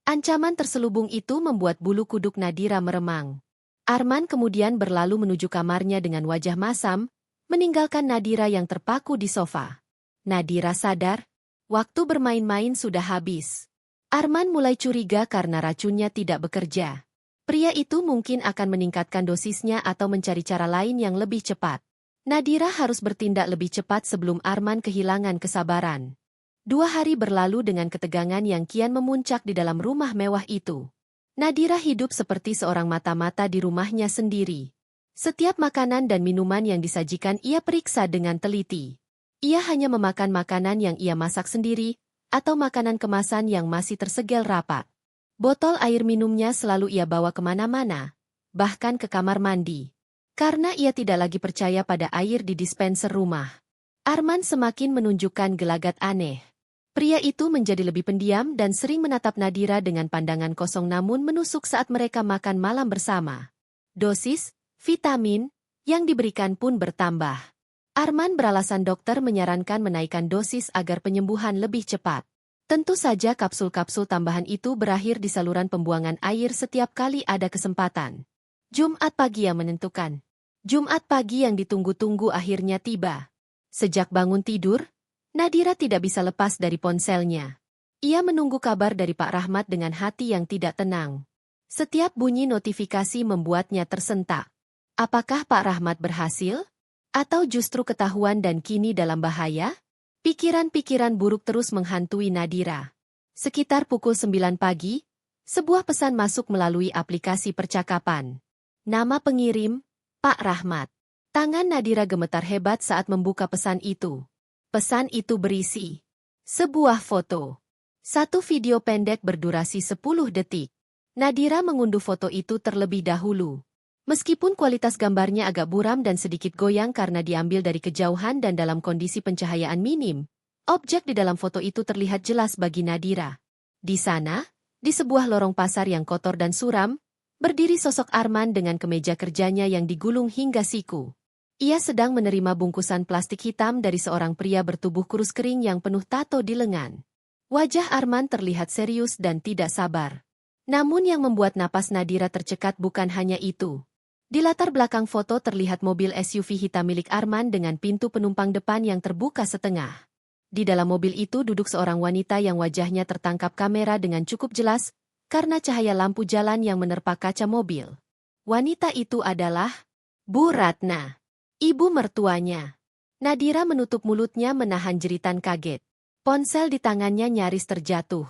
Ancaman terselubung itu membuat bulu kuduk Nadira meremang. Arman kemudian berlalu menuju kamarnya dengan wajah masam, meninggalkan Nadira yang terpaku di sofa. Nadira sadar, waktu bermain-main sudah habis. Arman mulai curiga karena racunnya tidak bekerja. Pria itu mungkin akan meningkatkan dosisnya atau mencari cara lain yang lebih cepat. Nadira harus bertindak lebih cepat sebelum Arman kehilangan kesabaran. 2 hari berlalu dengan ketegangan yang kian memuncak di dalam rumah mewah itu. Nadira hidup seperti seorang mata-mata di rumahnya sendiri. Setiap makanan dan minuman yang disajikan ia periksa dengan teliti. Ia hanya memakan makanan yang ia masak sendiri, atau makanan kemasan yang masih tersegel rapat. Botol air minumnya selalu ia bawa kemana-mana, bahkan ke kamar mandi. Karena ia tidak lagi percaya pada air di dispenser rumah. Arman semakin menunjukkan gelagat aneh. Pria itu menjadi lebih pendiam dan sering menatap Nadira dengan pandangan kosong namun menusuk saat mereka makan malam bersama. Dosis, vitamin, yang diberikan pun bertambah. Arman beralasan dokter menyarankan menaikkan dosis agar penyembuhan lebih cepat. Tentu saja kapsul-kapsul tambahan itu berakhir di saluran pembuangan air setiap kali ada kesempatan. Jumat pagi yang menentukan. Jumat pagi yang ditunggu-tunggu akhirnya tiba. Sejak bangun tidur, Nadira tidak bisa lepas dari ponselnya. Ia menunggu kabar dari Pak Rahmat dengan hati yang tidak tenang. Setiap bunyi notifikasi membuatnya tersentak. Apakah Pak Rahmat berhasil? Atau justru ketahuan dan kini dalam bahaya? Pikiran-pikiran buruk terus menghantui Nadira. Sekitar pukul 9 pagi, sebuah pesan masuk melalui aplikasi percakapan. Nama pengirim, Pak Rahmat. Tangan Nadira gemetar hebat saat membuka pesan itu. Pesan itu berisi sebuah foto. Satu video pendek berdurasi 10 detik. Nadira mengunduh foto itu terlebih dahulu. Meskipun kualitas gambarnya agak buram dan sedikit goyang karena diambil dari kejauhan dan dalam kondisi pencahayaan minim, objek di dalam foto itu terlihat jelas bagi Nadira. Di sana, di sebuah lorong pasar yang kotor dan suram, berdiri sosok Arman dengan kemeja kerjanya yang digulung hingga siku. Ia sedang menerima bungkusan plastik hitam dari seorang pria bertubuh kurus kering yang penuh tato di lengan. Wajah Arman terlihat serius dan tidak sabar. Namun yang membuat napas Nadira tercekat bukan hanya itu. Di latar belakang foto terlihat mobil SUV hitam milik Arman dengan pintu penumpang depan yang terbuka setengah. Di dalam mobil itu duduk seorang wanita yang wajahnya tertangkap kamera dengan cukup jelas karena cahaya lampu jalan yang menerpa kaca mobil. Wanita itu adalah Bu Ratna, ibu mertuanya. Nadira menutup mulutnya menahan jeritan kaget. Ponsel di tangannya nyaris terjatuh.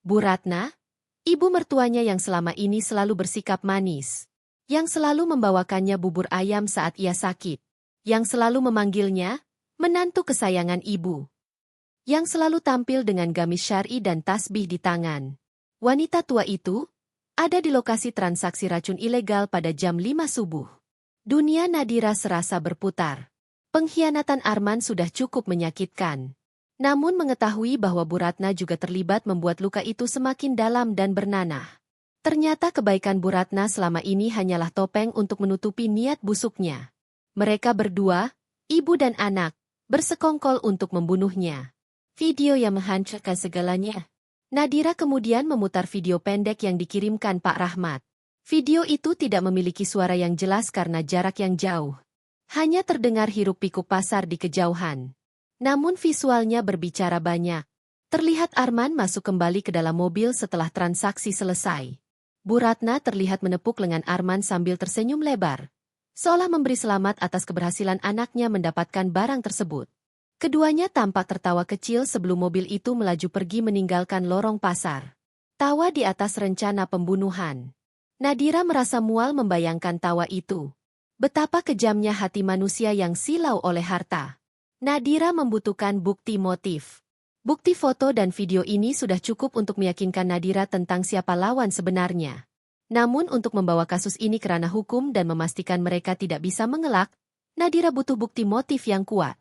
Bu Ratna, ibu mertuanya yang selama ini selalu bersikap manis. Yang selalu membawakannya bubur ayam saat ia sakit. Yang selalu memanggilnya, menantu kesayangan ibu. Yang selalu tampil dengan gamis syar'i dan tasbih di tangan. Wanita tua itu ada di lokasi transaksi racun ilegal pada jam 5 subuh. Dunia Nadira serasa berputar. Pengkhianatan Arman sudah cukup menyakitkan. Namun mengetahui bahwa Bu Ratna juga terlibat membuat luka itu semakin dalam dan bernanah. Ternyata kebaikan Bu Ratna selama ini hanyalah topeng untuk menutupi niat busuknya. Mereka berdua, ibu dan anak, bersekongkol untuk membunuhnya. Video yang menghancurkan segalanya. Nadira kemudian memutar video pendek yang dikirimkan Pak Rahmat. Video itu tidak memiliki suara yang jelas karena jarak yang jauh. Hanya terdengar hiruk-pikuk pasar di kejauhan. Namun visualnya berbicara banyak. Terlihat Arman masuk kembali ke dalam mobil setelah transaksi selesai. Bu Ratna terlihat menepuk lengan Arman sambil tersenyum lebar, seolah memberi selamat atas keberhasilan anaknya mendapatkan barang tersebut. Keduanya tampak tertawa kecil sebelum mobil itu melaju pergi meninggalkan lorong pasar. Tawa di atas rencana pembunuhan. Nadira merasa mual membayangkan tawa itu. Betapa kejamnya hati manusia yang silau oleh harta. Nadira membutuhkan bukti motif. Bukti foto dan video ini sudah cukup untuk meyakinkan Nadira tentang siapa lawan sebenarnya. Namun untuk membawa kasus ini ke ranah hukum dan memastikan mereka tidak bisa mengelak, Nadira butuh bukti motif yang kuat.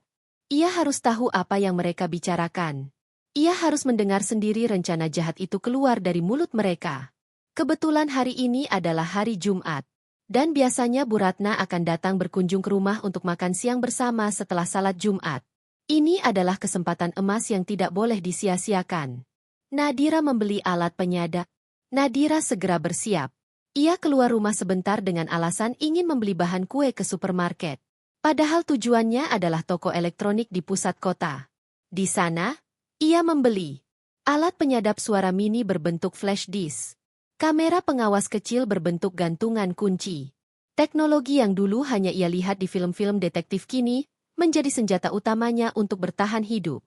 Ia harus tahu apa yang mereka bicarakan. Ia harus mendengar sendiri rencana jahat itu keluar dari mulut mereka. Kebetulan hari ini adalah hari Jumat. Dan biasanya Bu Ratna akan datang berkunjung ke rumah untuk makan siang bersama setelah salat Jumat. Ini adalah kesempatan emas yang tidak boleh disia-siakan. Nadira membeli alat penyadap. Nadira segera bersiap. Ia keluar rumah sebentar dengan alasan ingin membeli bahan kue ke supermarket. Padahal tujuannya adalah toko elektronik di pusat kota. Di sana, ia membeli alat penyadap suara mini berbentuk flash disk. Kamera pengawas kecil berbentuk gantungan kunci. Teknologi yang dulu hanya ia lihat di film-film detektif kini, menjadi senjata utamanya untuk bertahan hidup.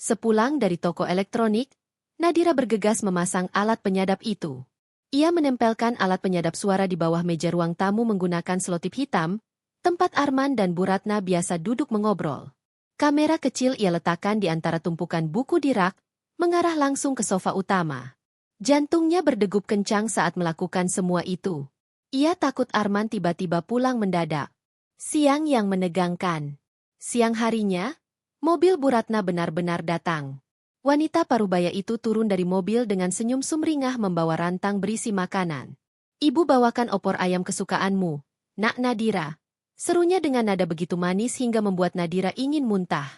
Sepulang dari toko elektronik, Nadira bergegas memasang alat penyadap itu. Ia menempelkan alat penyadap suara di bawah meja ruang tamu menggunakan selotip hitam, tempat Arman dan Bu Ratna biasa duduk mengobrol. Kamera kecil ia letakkan di antara tumpukan buku di rak, mengarah langsung ke sofa utama. Jantungnya berdegup kencang saat melakukan semua itu. Ia takut Arman tiba-tiba pulang mendadak. Siang yang menegangkan. Siang harinya, mobil Bu Ratna benar-benar datang. Wanita parubaya itu turun dari mobil dengan senyum sumringah membawa rantang berisi makanan. Ibu bawakan opor ayam kesukaanmu, Nak Nadira. Serunya dengan nada begitu manis hingga membuat Nadira ingin muntah.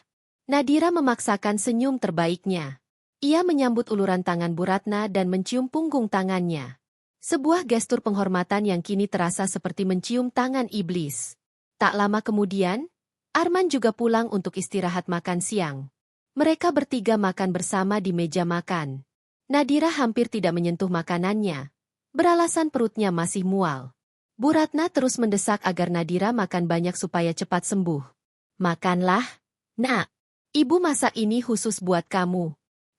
Nadira memaksakan senyum terbaiknya. Ia menyambut uluran tangan Bu Ratna dan mencium punggung tangannya. Sebuah gestur penghormatan yang kini terasa seperti mencium tangan iblis. Tak lama kemudian, Arman juga pulang untuk istirahat makan siang. Mereka bertiga makan bersama di meja makan. Nadira hampir tidak menyentuh makanannya. Beralasan perutnya masih mual. Bu Ratna terus mendesak agar Nadira makan banyak supaya cepat sembuh. Makanlah, Nak. Ibu masak ini khusus buat kamu.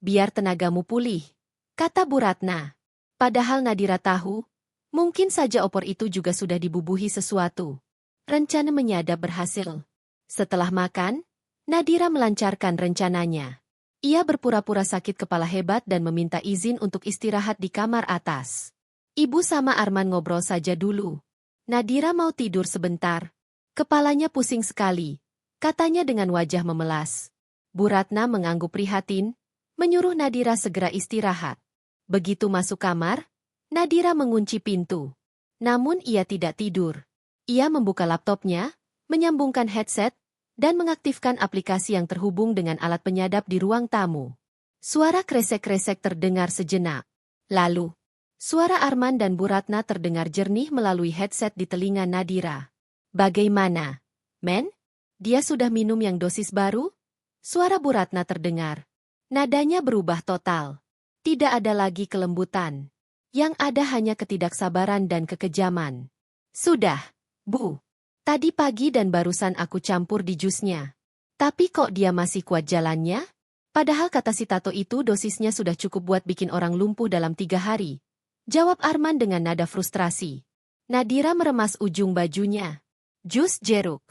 Biar tenagamu pulih, kata Bu Ratna. Padahal Nadira tahu, mungkin saja opor itu juga sudah dibubuhi sesuatu. Rencana menyadap berhasil. Setelah makan, Nadira melancarkan rencananya. Ia berpura-pura sakit kepala hebat dan meminta izin untuk istirahat di kamar atas. Ibu sama Arman ngobrol saja dulu. Nadira mau tidur sebentar. Kepalanya pusing sekali, katanya dengan wajah memelas. Bu Ratna mengangguk prihatin, menyuruh Nadira segera istirahat. Begitu masuk kamar, Nadira mengunci pintu. Namun ia tidak tidur. Ia membuka laptopnya, menyambungkan headset, dan mengaktifkan aplikasi yang terhubung dengan alat penyadap di ruang tamu. Suara kresek-kresek terdengar sejenak. Lalu, suara Arman dan Bu Ratna terdengar jernih melalui headset di telinga Nadira. Bagaimana, Men? Dia sudah minum yang dosis baru? Suara Bu Ratna terdengar. Nadanya berubah total. Tidak ada lagi kelembutan. Yang ada hanya ketidaksabaran dan kekejaman. Sudah, Bu. Tadi pagi dan barusan aku campur di jusnya. Tapi kok dia masih kuat jalannya? Padahal kata si Tato itu dosisnya sudah cukup buat bikin orang lumpuh dalam 3 hari. Jawab Arman dengan nada frustrasi. Nadira meremas ujung bajunya. Jus jeruk.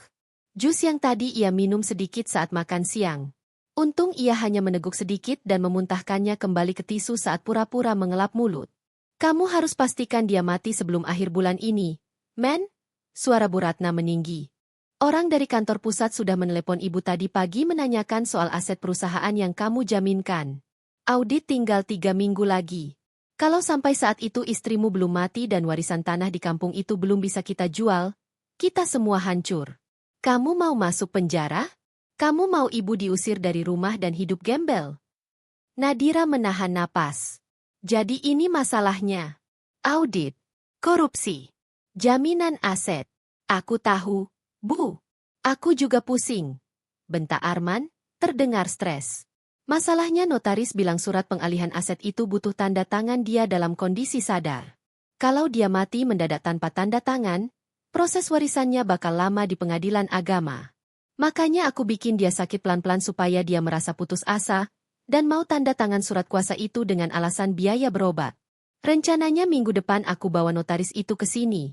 Jus yang tadi ia minum sedikit saat makan siang. Untung ia hanya meneguk sedikit dan memuntahkannya kembali ke tisu saat pura-pura mengelap mulut. Kamu harus pastikan dia mati sebelum akhir bulan ini, Men. suara Bu Ratna meninggi. Orang dari kantor pusat sudah menelepon ibu tadi pagi menanyakan soal aset perusahaan yang kamu jaminkan. Audit tinggal 3 minggu lagi. Kalau sampai saat itu istrimu belum mati dan warisan tanah di kampung itu belum bisa kita jual, kita semua hancur. Kamu mau masuk penjara? Kamu mau ibu diusir dari rumah dan hidup gembel? Nadira menahan napas. Jadi ini masalahnya. Audit, korupsi, jaminan aset. Aku tahu, Bu. Aku juga pusing. Bentak Arman, terdengar stres. Masalahnya notaris bilang surat pengalihan aset itu butuh tanda tangan dia dalam kondisi sadar. Kalau dia mati mendadak tanpa tanda tangan, proses warisannya bakal lama di pengadilan agama. Makanya aku bikin dia sakit pelan-pelan supaya dia merasa putus asa, dan mau tanda tangan surat kuasa itu dengan alasan biaya berobat. Rencananya minggu depan aku bawa notaris itu ke sini.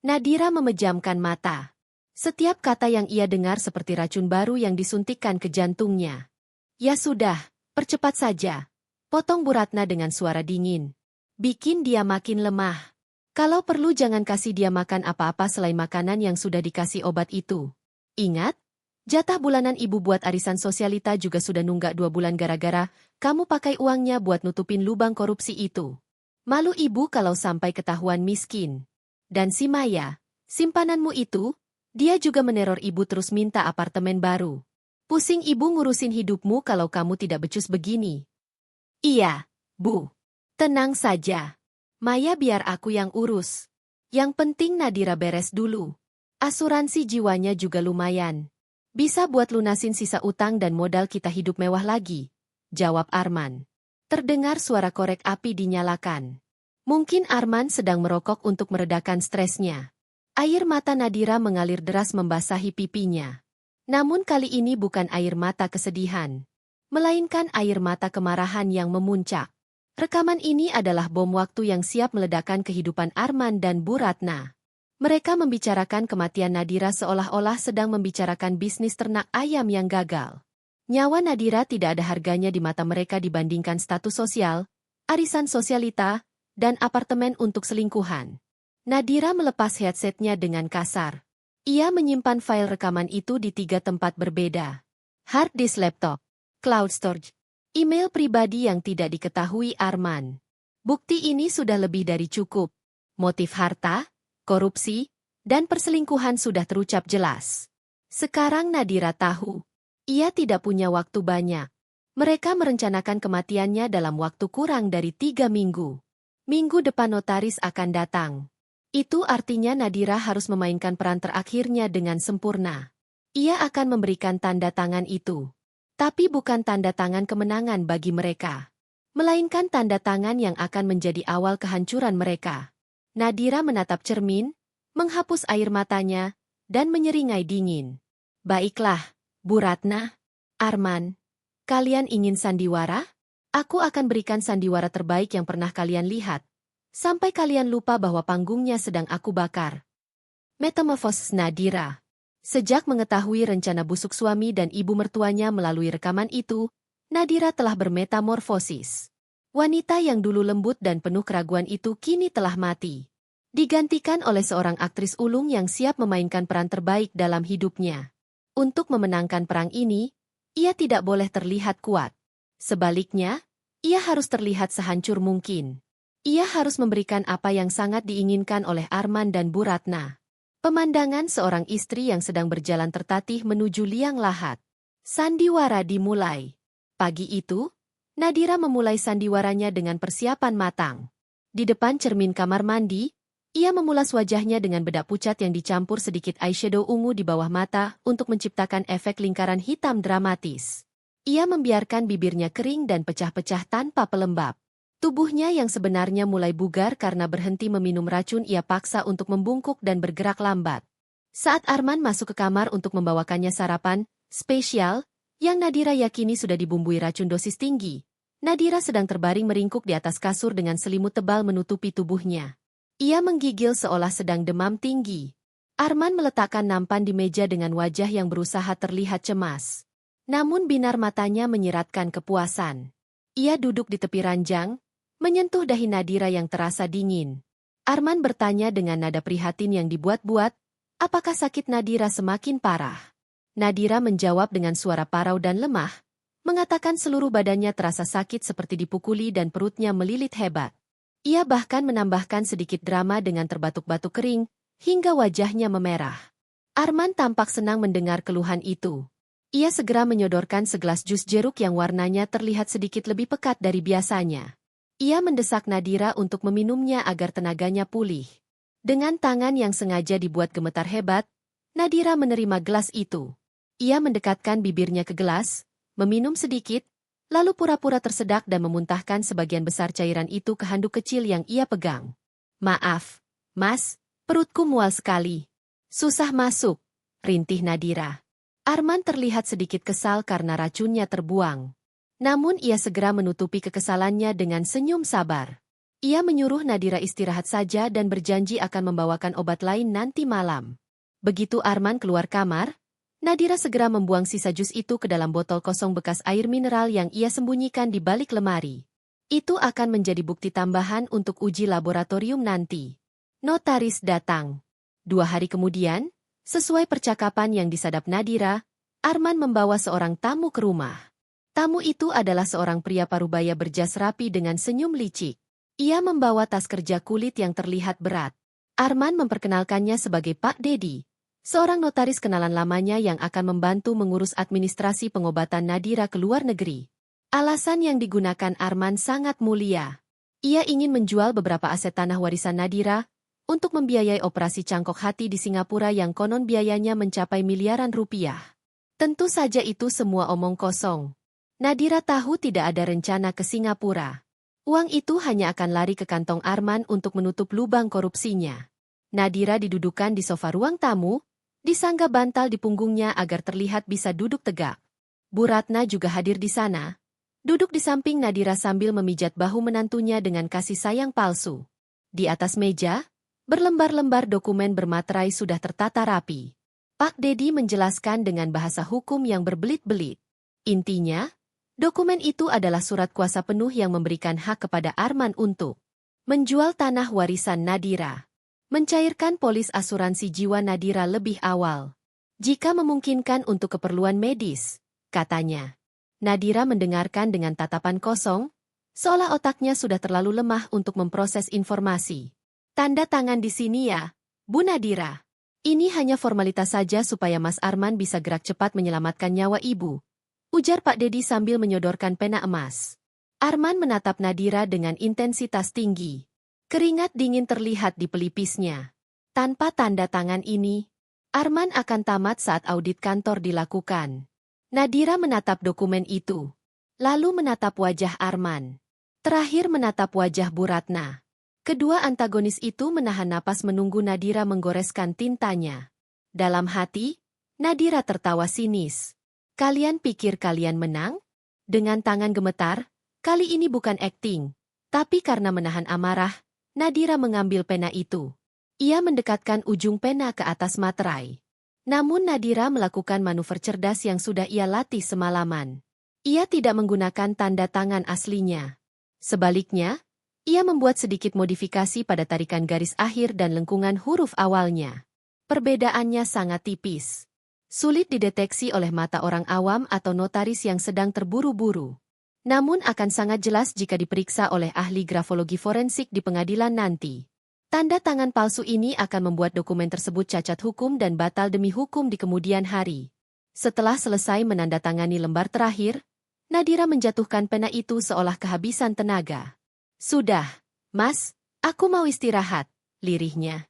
Nadira memejamkan mata. Setiap kata yang ia dengar seperti racun baru yang disuntikkan ke jantungnya. Ya sudah, percepat saja. Potong Bu Ratna dengan suara dingin. Bikin dia makin lemah. Kalau perlu jangan kasih dia makan apa-apa selain makanan yang sudah dikasih obat itu. Ingat, jatah bulanan ibu buat arisan sosialita juga sudah nunggak 2 bulan gara-gara kamu pakai uangnya buat nutupin lubang korupsi itu. Malu ibu kalau sampai ketahuan miskin. Dan si Maya, simpananmu itu, dia juga meneror ibu terus minta apartemen baru. Pusing ibu ngurusin hidupmu kalau kamu tidak becus begini. Iya, Bu. Tenang saja. Maya biar aku yang urus. Yang penting Nadira beres dulu. Asuransi jiwanya juga lumayan. Bisa buat lunasin sisa utang dan modal kita hidup mewah lagi. Jawab Arman. Terdengar suara korek api dinyalakan. Mungkin Arman sedang merokok untuk meredakan stresnya. Air mata Nadira mengalir deras membasahi pipinya. Namun kali ini bukan air mata kesedihan. Melainkan air mata kemarahan yang memuncak. Rekaman ini adalah bom waktu yang siap meledakkan kehidupan Arman dan Bu Ratna. Mereka membicarakan kematian Nadira seolah-olah sedang membicarakan bisnis ternak ayam yang gagal. Nyawa Nadira tidak ada harganya di mata mereka dibandingkan status sosial, arisan sosialita, dan apartemen untuk selingkuhan. Nadira melepas headsetnya dengan kasar. Ia menyimpan file rekaman itu di 3 tempat berbeda. Hard disk laptop, cloud storage, email pribadi yang tidak diketahui Arman. Bukti ini sudah lebih dari cukup. Motif harta, korupsi, dan perselingkuhan sudah terucap jelas. Sekarang Nadira tahu. Ia tidak punya waktu banyak. Mereka merencanakan kematiannya dalam waktu kurang dari 3 minggu. Minggu depan notaris akan datang. Itu artinya Nadira harus memainkan peran terakhirnya dengan sempurna. Ia akan memberikan tanda tangan itu. Tapi bukan tanda tangan kemenangan bagi mereka. Melainkan tanda tangan yang akan menjadi awal kehancuran mereka. Nadira menatap cermin, menghapus air matanya, dan menyeringai dingin. Baiklah, Bu Ratna, Arman, kalian ingin sandiwara? Aku akan berikan sandiwara terbaik yang pernah kalian lihat. Sampai kalian lupa bahwa panggungnya sedang aku bakar. Metamorfosis Nadira. Sejak mengetahui rencana busuk suami dan ibu mertuanya melalui rekaman itu, Nadira telah bermetamorfosis. Wanita yang dulu lembut dan penuh keraguan itu kini telah mati. Digantikan oleh seorang aktris ulung yang siap memainkan peran terbaik dalam hidupnya. Untuk memenangkan perang ini, ia tidak boleh terlihat kuat. Sebaliknya, ia harus terlihat sehancur mungkin. Ia harus memberikan apa yang sangat diinginkan oleh Arman dan Bu Ratna. Pemandangan seorang istri yang sedang berjalan tertatih menuju liang lahat. Sandiwara dimulai. Pagi itu, Nadira memulai sandiwaranya dengan persiapan matang. Di depan cermin kamar mandi, ia memulas wajahnya dengan bedak pucat yang dicampur sedikit eyeshadow ungu di bawah mata untuk menciptakan efek lingkaran hitam dramatis. Ia membiarkan bibirnya kering dan pecah-pecah tanpa pelembab. Tubuhnya yang sebenarnya mulai bugar karena berhenti meminum racun ia paksa untuk membungkuk dan bergerak lambat. Saat Arman masuk ke kamar untuk membawakannya sarapan spesial, yang Nadira yakini sudah dibumbui racun dosis tinggi, Nadira sedang terbaring meringkuk di atas kasur dengan selimut tebal menutupi tubuhnya. Ia menggigil seolah sedang demam tinggi. Arman meletakkan nampan di meja dengan wajah yang berusaha terlihat cemas. Namun binar matanya menyiratkan kepuasan. Ia duduk di tepi ranjang, menyentuh dahi Nadira yang terasa dingin. Arman bertanya dengan nada prihatin yang dibuat-buat, apakah sakit Nadira semakin parah? Nadira menjawab dengan suara parau dan lemah, mengatakan seluruh badannya terasa sakit seperti dipukuli dan perutnya melilit hebat. Ia bahkan menambahkan sedikit drama dengan terbatuk-batuk kering, hingga wajahnya memerah. Arman tampak senang mendengar keluhan itu. Ia segera menyodorkan segelas jus jeruk yang warnanya terlihat sedikit lebih pekat dari biasanya. Ia mendesak Nadira untuk meminumnya agar tenaganya pulih. Dengan tangan yang sengaja dibuat gemetar hebat, Nadira menerima gelas itu. Ia mendekatkan bibirnya ke gelas, meminum sedikit, lalu pura-pura tersedak dan memuntahkan sebagian besar cairan itu ke handuk kecil yang ia pegang. Maaf, Mas, perutku mual sekali. Susah masuk, rintih Nadira. Arman terlihat sedikit kesal karena racunnya terbuang. Namun ia segera menutupi kekesalannya dengan senyum sabar. Ia menyuruh Nadira istirahat saja dan berjanji akan membawakan obat lain nanti malam. Begitu Arman keluar kamar, Nadira segera membuang sisa jus itu ke dalam botol kosong bekas air mineral yang ia sembunyikan di balik lemari. Itu akan menjadi bukti tambahan untuk uji laboratorium nanti. Notaris datang. 2 hari kemudian, sesuai percakapan yang disadap Nadira, Arman membawa seorang tamu ke rumah. Tamu itu adalah seorang pria parubaya berjas rapi dengan senyum licik. Ia membawa tas kerja kulit yang terlihat berat. Arman memperkenalkannya sebagai Pak Dedi, seorang notaris kenalan lamanya yang akan membantu mengurus administrasi pengobatan Nadira ke luar negeri. Alasan yang digunakan Arman sangat mulia. Ia ingin menjual beberapa aset tanah warisan Nadira untuk membiayai operasi cangkok hati di Singapura yang konon biayanya mencapai miliaran rupiah. Tentu saja itu semua omong kosong. Nadira tahu tidak ada rencana ke Singapura. Uang itu hanya akan lari ke kantong Arman untuk menutup lubang korupsinya. Nadira didudukan di sofa ruang tamu, disangga bantal di punggungnya agar terlihat bisa duduk tegak. Bu Ratna juga hadir di sana, duduk di samping Nadira sambil memijat bahu menantunya dengan kasih sayang palsu. Di atas meja, berlembar-lembar dokumen bermaterai sudah tertata rapi. Pak Dedi menjelaskan dengan bahasa hukum yang berbelit-belit. Intinya, dokumen itu adalah surat kuasa penuh yang memberikan hak kepada Arman untuk menjual tanah warisan Nadira. Mencairkan polis asuransi jiwa Nadira lebih awal. Jika memungkinkan untuk keperluan medis, katanya. Nadira mendengarkan dengan tatapan kosong, seolah otaknya sudah terlalu lemah untuk memproses informasi. Tanda tangan di sini ya, Bu Nadira. Ini hanya formalitas saja supaya Mas Arman bisa gerak cepat menyelamatkan nyawa ibu, ujar Pak Dedi sambil menyodorkan pena emas. Arman menatap Nadira dengan intensitas tinggi. Keringat dingin terlihat di pelipisnya. Tanpa tanda tangan ini, Arman akan tamat saat audit kantor dilakukan. Nadira menatap dokumen itu, lalu menatap wajah Arman. Terakhir menatap wajah Bu Ratna. Kedua antagonis itu menahan napas menunggu Nadira menggoreskan tintanya. Dalam hati, Nadira tertawa sinis. Kalian pikir kalian menang? Dengan tangan gemetar, kali ini bukan akting, tapi karena menahan amarah, Nadira mengambil pena itu. Ia mendekatkan ujung pena ke atas materai. Namun Nadira melakukan manuver cerdas yang sudah ia latih semalaman. Ia tidak menggunakan tanda tangan aslinya. Sebaliknya, ia membuat sedikit modifikasi pada tarikan garis akhir dan lengkungan huruf awalnya. Perbedaannya sangat tipis. Sulit dideteksi oleh mata orang awam atau notaris yang sedang terburu-buru. Namun akan sangat jelas jika diperiksa oleh ahli grafologi forensik di pengadilan nanti. Tanda tangan palsu ini akan membuat dokumen tersebut cacat hukum dan batal demi hukum di kemudian hari. Setelah selesai menandatangani lembar terakhir, Nadira menjatuhkan pena itu seolah kehabisan tenaga. Sudah, Mas, aku mau istirahat, lirihnya.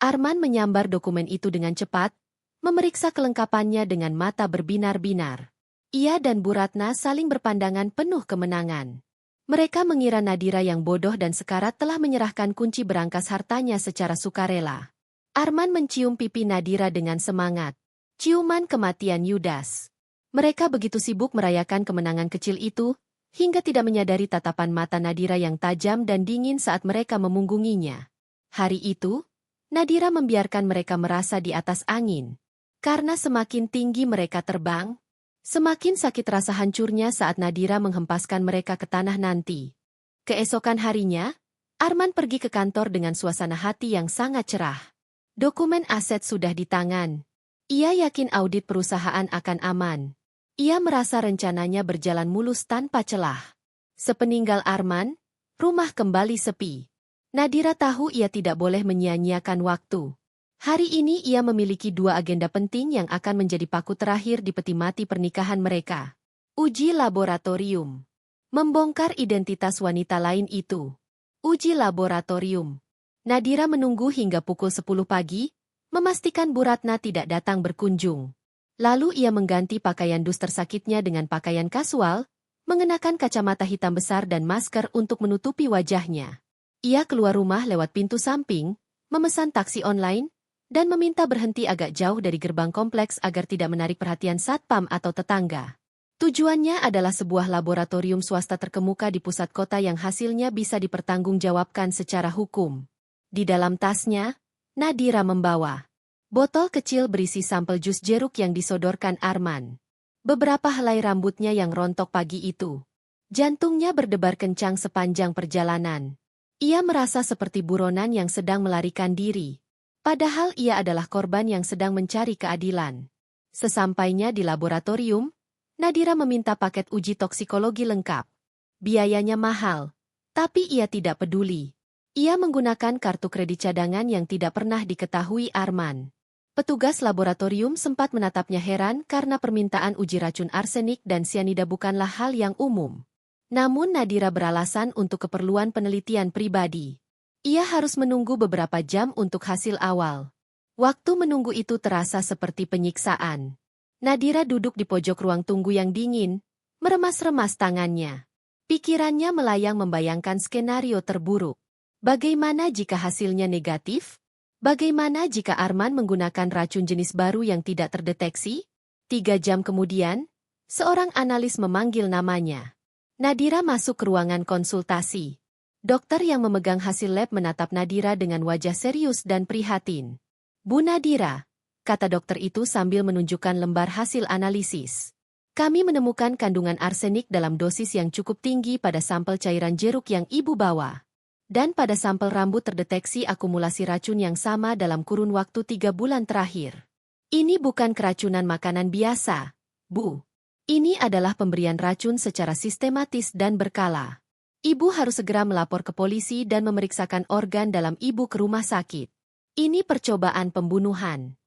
Arman menyambar dokumen itu dengan cepat, memeriksa kelengkapannya dengan mata berbinar-binar. Ia dan Bu Ratna saling berpandangan penuh kemenangan. Mereka mengira Nadira yang bodoh dan sekarat telah menyerahkan kunci berangkas hartanya secara sukarela. Arman mencium pipi Nadira dengan semangat. Ciuman kematian Yudas. Mereka begitu sibuk merayakan kemenangan kecil itu, hingga tidak menyadari tatapan mata Nadira yang tajam dan dingin saat mereka memunggunginya. Hari itu, Nadira membiarkan mereka merasa di atas angin. Karena semakin tinggi mereka terbang, semakin sakit rasa hancurnya saat Nadira menghempaskan mereka ke tanah nanti. Keesokan harinya, Arman pergi ke kantor dengan suasana hati yang sangat cerah. Dokumen aset sudah di tangan. Ia yakin audit perusahaan akan aman. Ia merasa rencananya berjalan mulus tanpa celah. Sepeninggal Arman, rumah kembali sepi. Nadira tahu ia tidak boleh menyia-nyiakan waktu. Hari ini ia memiliki 2 agenda penting yang akan menjadi paku terakhir di peti mati pernikahan mereka. Uji laboratorium. Membongkar identitas wanita lain itu. Uji laboratorium. Nadira menunggu hingga pukul 10 pagi, memastikan Bu Ratna tidak datang berkunjung. Lalu ia mengganti pakaian dus tersakitnya dengan pakaian kasual, mengenakan kacamata hitam besar dan masker untuk menutupi wajahnya. Ia keluar rumah lewat pintu samping, memesan taksi online, dan meminta berhenti agak jauh dari gerbang kompleks agar tidak menarik perhatian satpam atau tetangga. Tujuannya adalah sebuah laboratorium swasta terkemuka di pusat kota yang hasilnya bisa dipertanggungjawabkan secara hukum. Di dalam tasnya, Nadira membawa botol kecil berisi sampel jus jeruk yang disodorkan Arman. Beberapa helai rambutnya yang rontok pagi itu. Jantungnya berdebar kencang sepanjang perjalanan. Ia merasa seperti buronan yang sedang melarikan diri. Padahal ia adalah korban yang sedang mencari keadilan. Sesampainya di laboratorium, Nadira meminta paket uji toksikologi lengkap. Biayanya mahal, tapi ia tidak peduli. Ia menggunakan kartu kredit cadangan yang tidak pernah diketahui Arman. Petugas laboratorium sempat menatapnya heran karena permintaan uji racun arsenik dan sianida bukanlah hal yang umum. Namun Nadira beralasan untuk keperluan penelitian pribadi. Ia harus menunggu beberapa jam untuk hasil awal. Waktu menunggu itu terasa seperti penyiksaan. Nadira duduk di pojok ruang tunggu yang dingin, meremas-remas tangannya. Pikirannya melayang membayangkan skenario terburuk. Bagaimana jika hasilnya negatif? Bagaimana jika Arman menggunakan racun jenis baru yang tidak terdeteksi? 3 jam kemudian, seorang analis memanggil namanya. Nadira masuk ke ruangan konsultasi. Dokter yang memegang hasil lab menatap Nadira dengan wajah serius dan prihatin. Bu Nadira, kata dokter itu sambil menunjukkan lembar hasil analisis. Kami menemukan kandungan arsenik dalam dosis yang cukup tinggi pada sampel cairan jeruk yang ibu bawa. Dan pada sampel rambut terdeteksi akumulasi racun yang sama dalam kurun waktu 3 bulan terakhir. Ini bukan keracunan makanan biasa, Bu. Ini adalah pemberian racun secara sistematis dan berkala. Ibu harus segera melapor ke polisi dan memeriksakan organ dalam ibu ke rumah sakit. Ini percobaan pembunuhan.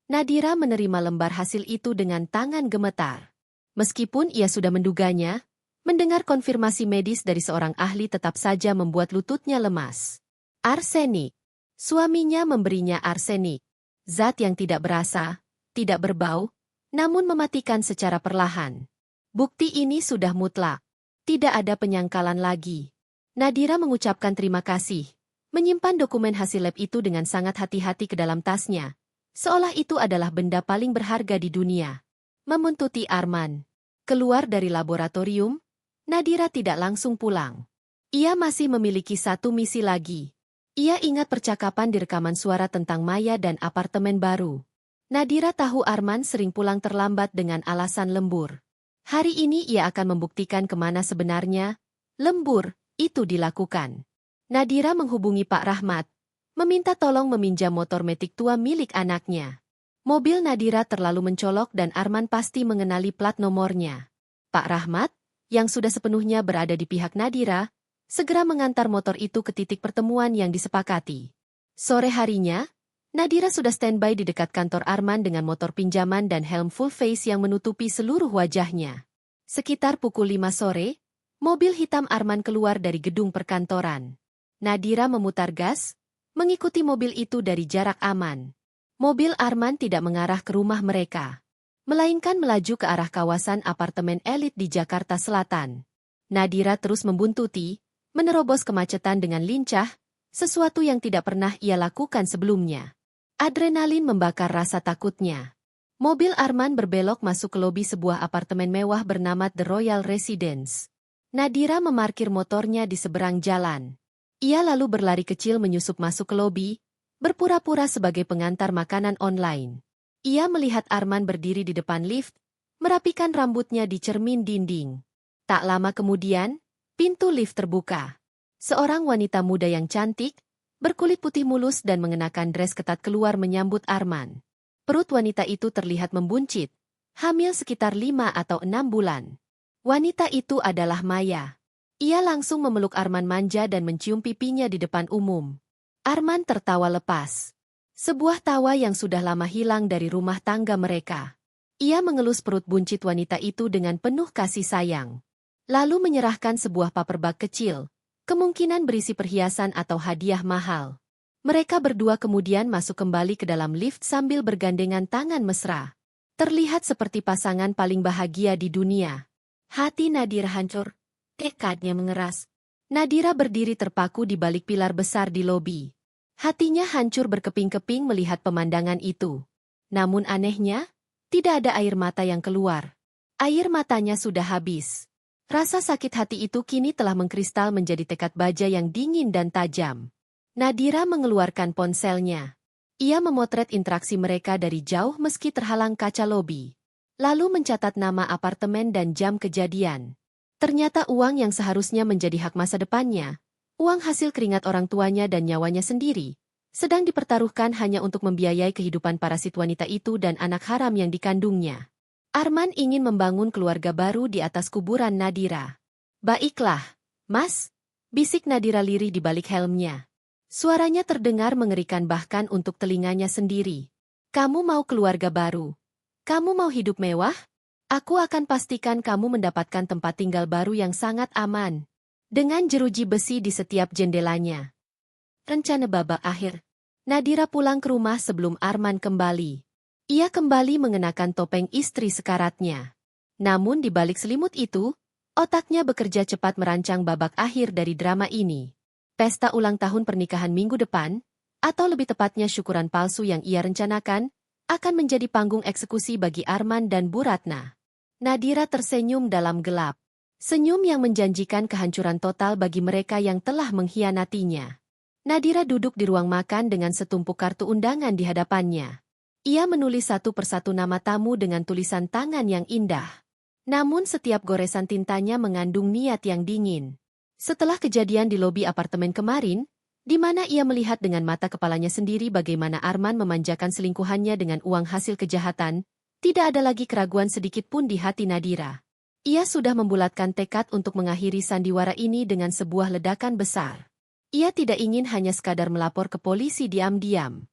Nadira menerima lembar hasil itu dengan tangan gemetar. Meskipun ia sudah menduganya, mendengar konfirmasi medis dari seorang ahli tetap saja membuat lututnya lemas. Arsenik. Suaminya memberinya arsenik. Zat yang tidak berasa, tidak berbau, namun mematikan secara perlahan. Bukti ini sudah mutlak. Tidak ada penyangkalan lagi. Nadira mengucapkan terima kasih, menyimpan dokumen hasil lab itu dengan sangat hati-hati ke dalam tasnya, seolah itu adalah benda paling berharga di dunia. Membuntuti Arman. Keluar dari laboratorium, Nadira tidak langsung pulang. Ia masih memiliki satu misi lagi. Ia ingat percakapan di rekaman suara tentang Maya dan apartemen baru. Nadira tahu Arman sering pulang terlambat dengan alasan lembur. Hari ini ia akan membuktikan kemana sebenarnya lembur itu dilakukan. Nadira menghubungi Pak Rahmat, meminta tolong meminjam motor metik tua milik anaknya. Mobil Nadira terlalu mencolok dan Arman pasti mengenali plat nomornya. Pak Rahmat, yang sudah sepenuhnya berada di pihak Nadira, segera mengantar motor itu ke titik pertemuan yang disepakati. Sore harinya, Nadira sudah standby di dekat kantor Arman dengan motor pinjaman dan helm full face yang menutupi seluruh wajahnya. Sekitar pukul 5 sore, mobil hitam Arman keluar dari gedung perkantoran. Nadira memutar gas, mengikuti mobil itu dari jarak aman. Mobil Arman tidak mengarah ke rumah mereka, melainkan melaju ke arah kawasan apartemen elit di Jakarta Selatan. Nadira terus membuntuti, menerobos kemacetan dengan lincah, sesuatu yang tidak pernah ia lakukan sebelumnya. Adrenalin membakar rasa takutnya. Mobil Arman berbelok masuk ke lobi sebuah apartemen mewah bernama The Royal Residence. Nadira memarkir motornya di seberang jalan. Ia lalu berlari kecil menyusup masuk ke lobi, berpura-pura sebagai pengantar makanan online. Ia melihat Arman berdiri di depan lift, merapikan rambutnya di cermin dinding. Tak lama kemudian, pintu lift terbuka. Seorang wanita muda yang cantik, berkulit putih mulus dan mengenakan dres ketat keluar menyambut Arman. Perut wanita itu terlihat membuncit, hamil sekitar 5 atau 6 bulan. Wanita itu adalah Maya. Ia langsung memeluk Arman manja dan mencium pipinya di depan umum. Arman tertawa lepas. Sebuah tawa yang sudah lama hilang dari rumah tangga mereka. Ia mengelus perut buncit wanita itu dengan penuh kasih sayang. Lalu menyerahkan sebuah paper bag kecil, kemungkinan berisi perhiasan atau hadiah mahal. Mereka berdua kemudian masuk kembali ke dalam lift sambil bergandengan tangan mesra. Terlihat seperti pasangan paling bahagia di dunia. Hati Nadira hancur, tekadnya mengeras. Nadira berdiri terpaku di balik pilar besar di lobi. Hatinya hancur berkeping-keping melihat pemandangan itu. Namun anehnya, tidak ada air mata yang keluar. Air matanya sudah habis. Rasa sakit hati itu kini telah mengkristal menjadi tekad baja yang dingin dan tajam. Nadira mengeluarkan ponselnya. Ia memotret interaksi mereka dari jauh meski terhalang kaca lobi. Lalu mencatat nama apartemen dan jam kejadian. Ternyata uang yang seharusnya menjadi hak masa depannya, uang hasil keringat orang tuanya dan nyawanya sendiri, sedang dipertaruhkan hanya untuk membiayai kehidupan parasit wanita itu dan anak haram yang dikandungnya. Arman ingin membangun keluarga baru di atas kuburan Nadira. Baiklah, Mas, bisik Nadira lirih di balik helmnya. Suaranya terdengar mengerikan bahkan untuk telinganya sendiri. Kamu mau keluarga baru? Kamu mau hidup mewah? Aku akan pastikan kamu mendapatkan tempat tinggal baru yang sangat aman. Dengan jeruji besi di setiap jendelanya. Rencana babak akhir. Nadira pulang ke rumah sebelum Arman kembali. Ia kembali mengenakan topeng istri sekaratnya. Namun di balik selimut itu, otaknya bekerja cepat merancang babak akhir dari drama ini. Pesta ulang tahun pernikahan minggu depan, atau lebih tepatnya syukuran palsu yang ia rencanakan, akan menjadi panggung eksekusi bagi Arman dan Bu Ratna. Nadira tersenyum dalam gelap. Senyum yang menjanjikan kehancuran total bagi mereka yang telah mengkhianatinya. Nadira duduk di ruang makan dengan setumpuk kartu undangan di hadapannya. Ia menulis satu persatu nama tamu dengan tulisan tangan yang indah. Namun setiap goresan tintanya mengandung niat yang dingin. Setelah kejadian di lobi apartemen kemarin, di mana ia melihat dengan mata kepalanya sendiri bagaimana Arman memanjakan selingkuhannya dengan uang hasil kejahatan, tidak ada lagi keraguan sedikit pun di hati Nadira. Ia sudah membulatkan tekad untuk mengakhiri sandiwara ini dengan sebuah ledakan besar. Ia tidak ingin hanya sekadar melapor ke polisi diam-diam.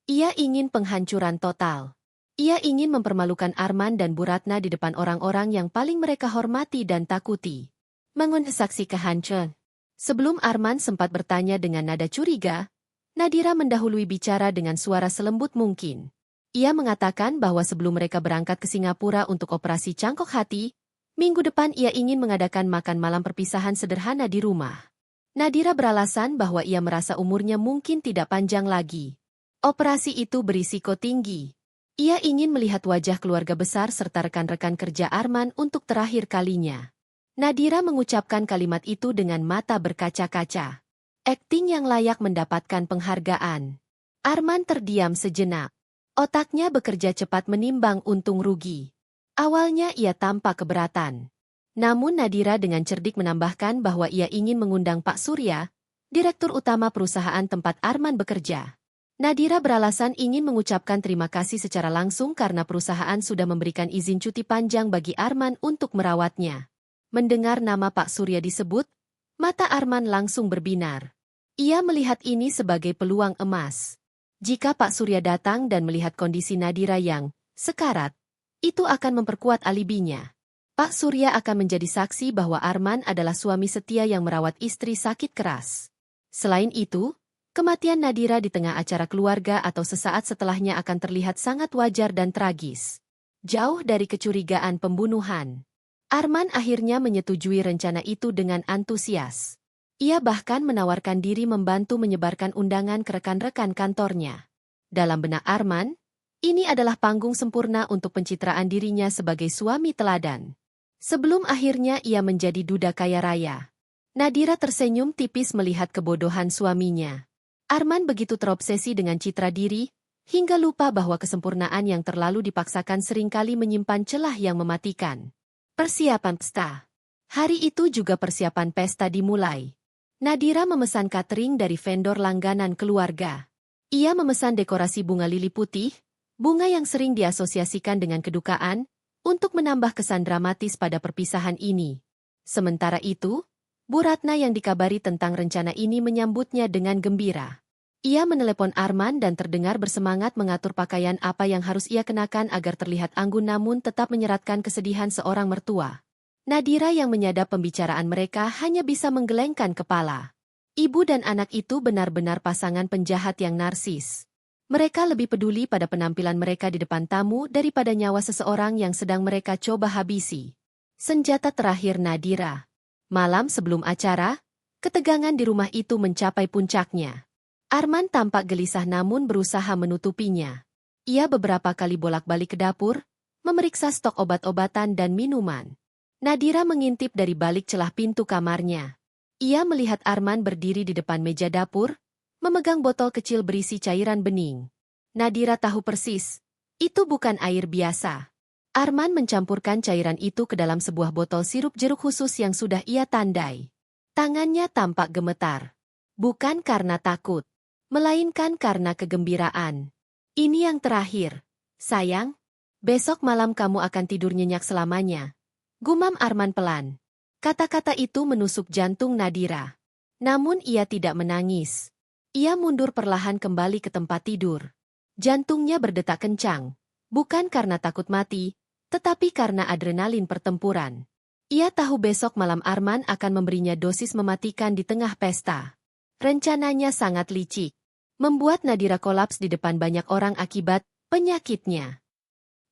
Ia ingin penghancuran total. Ia ingin mempermalukan Arman dan Bu Ratna di depan orang-orang yang paling mereka hormati dan takuti. Mengundesaksi kehancuran. Sebelum Arman sempat bertanya dengan nada curiga, Nadira mendahului bicara dengan suara selembut mungkin. Ia mengatakan bahwa sebelum mereka berangkat ke Singapura untuk operasi cangkok hati, minggu depan ia ingin mengadakan makan malam perpisahan sederhana di rumah. Nadira beralasan bahwa ia merasa umurnya mungkin tidak panjang lagi. Operasi itu berisiko tinggi. Ia ingin melihat wajah keluarga besar serta rekan-rekan kerja Arman untuk terakhir kalinya. Nadira mengucapkan kalimat itu dengan mata berkaca-kaca. Akting yang layak mendapatkan penghargaan. Arman terdiam sejenak. Otaknya bekerja cepat menimbang untung rugi. Awalnya ia tampak keberatan. Namun Nadira dengan cerdik menambahkan bahwa ia ingin mengundang Pak Surya, direktur utama perusahaan tempat Arman bekerja. Nadira beralasan ingin mengucapkan terima kasih secara langsung karena perusahaan sudah memberikan izin cuti panjang bagi Arman untuk merawatnya. Mendengar nama Pak Surya disebut, mata Arman langsung berbinar. Ia melihat ini sebagai peluang emas. Jika Pak Surya datang dan melihat kondisi Nadira yang sekarat, itu akan memperkuat alibinya. Pak Surya akan menjadi saksi bahwa Arman adalah suami setia yang merawat istri sakit keras. Selain itu, kematian Nadira di tengah acara keluarga atau sesaat setelahnya akan terlihat sangat wajar dan tragis. Jauh dari kecurigaan pembunuhan. Arman akhirnya menyetujui rencana itu dengan antusias. Ia bahkan menawarkan diri membantu menyebarkan undangan ke rekan-rekan kantornya. Dalam benak Arman, ini adalah panggung sempurna untuk pencitraan dirinya sebagai suami teladan. Sebelum akhirnya ia menjadi duda kaya raya. Nadira tersenyum tipis melihat kebodohan suaminya. Arman begitu terobsesi dengan citra diri, hingga lupa bahwa kesempurnaan yang terlalu dipaksakan seringkali menyimpan celah yang mematikan. Persiapan pesta. Hari itu juga persiapan pesta dimulai. Nadira memesan catering dari vendor langganan keluarga. Ia memesan dekorasi bunga lili putih, bunga yang sering diasosiasikan dengan kedukaan, untuk menambah kesan dramatis pada perpisahan ini. Sementara itu, Bu Ratna yang dikabari tentang rencana ini menyambutnya dengan gembira. Ia menelepon Arman dan terdengar bersemangat mengatur pakaian apa yang harus ia kenakan agar terlihat anggun namun tetap menyeratkan kesedihan seorang mertua. Nadira yang menyadap pembicaraan mereka hanya bisa menggelengkan kepala. Ibu dan anak itu benar-benar pasangan penjahat yang narsis. Mereka lebih peduli pada penampilan mereka di depan tamu daripada nyawa seseorang yang sedang mereka coba habisi. Senjata terakhir Nadira. Malam sebelum acara, ketegangan di rumah itu mencapai puncaknya. Arman tampak gelisah namun berusaha menutupinya. Ia beberapa kali bolak-balik ke dapur, memeriksa stok obat-obatan dan minuman. Nadira mengintip dari balik celah pintu kamarnya. Ia melihat Arman berdiri di depan meja dapur, memegang botol kecil berisi cairan bening. Nadira tahu persis, itu bukan air biasa. Arman mencampurkan cairan itu ke dalam sebuah botol sirup jeruk khusus yang sudah ia tandai. Tangannya tampak gemetar. Bukan karena takut, melainkan karena kegembiraan. Ini yang terakhir, sayang. Besok malam kamu akan tidur nyenyak selamanya. Gumam Arman pelan. Kata-kata itu menusuk jantung Nadira. Namun ia tidak menangis. Ia mundur perlahan kembali ke tempat tidur. Jantungnya berdetak kencang. Bukan karena takut mati, tetapi karena adrenalin pertempuran. Ia tahu besok malam Arman akan memberinya dosis mematikan di tengah pesta. Rencananya sangat licik. Membuat Nadira kolaps di depan banyak orang akibat penyakitnya.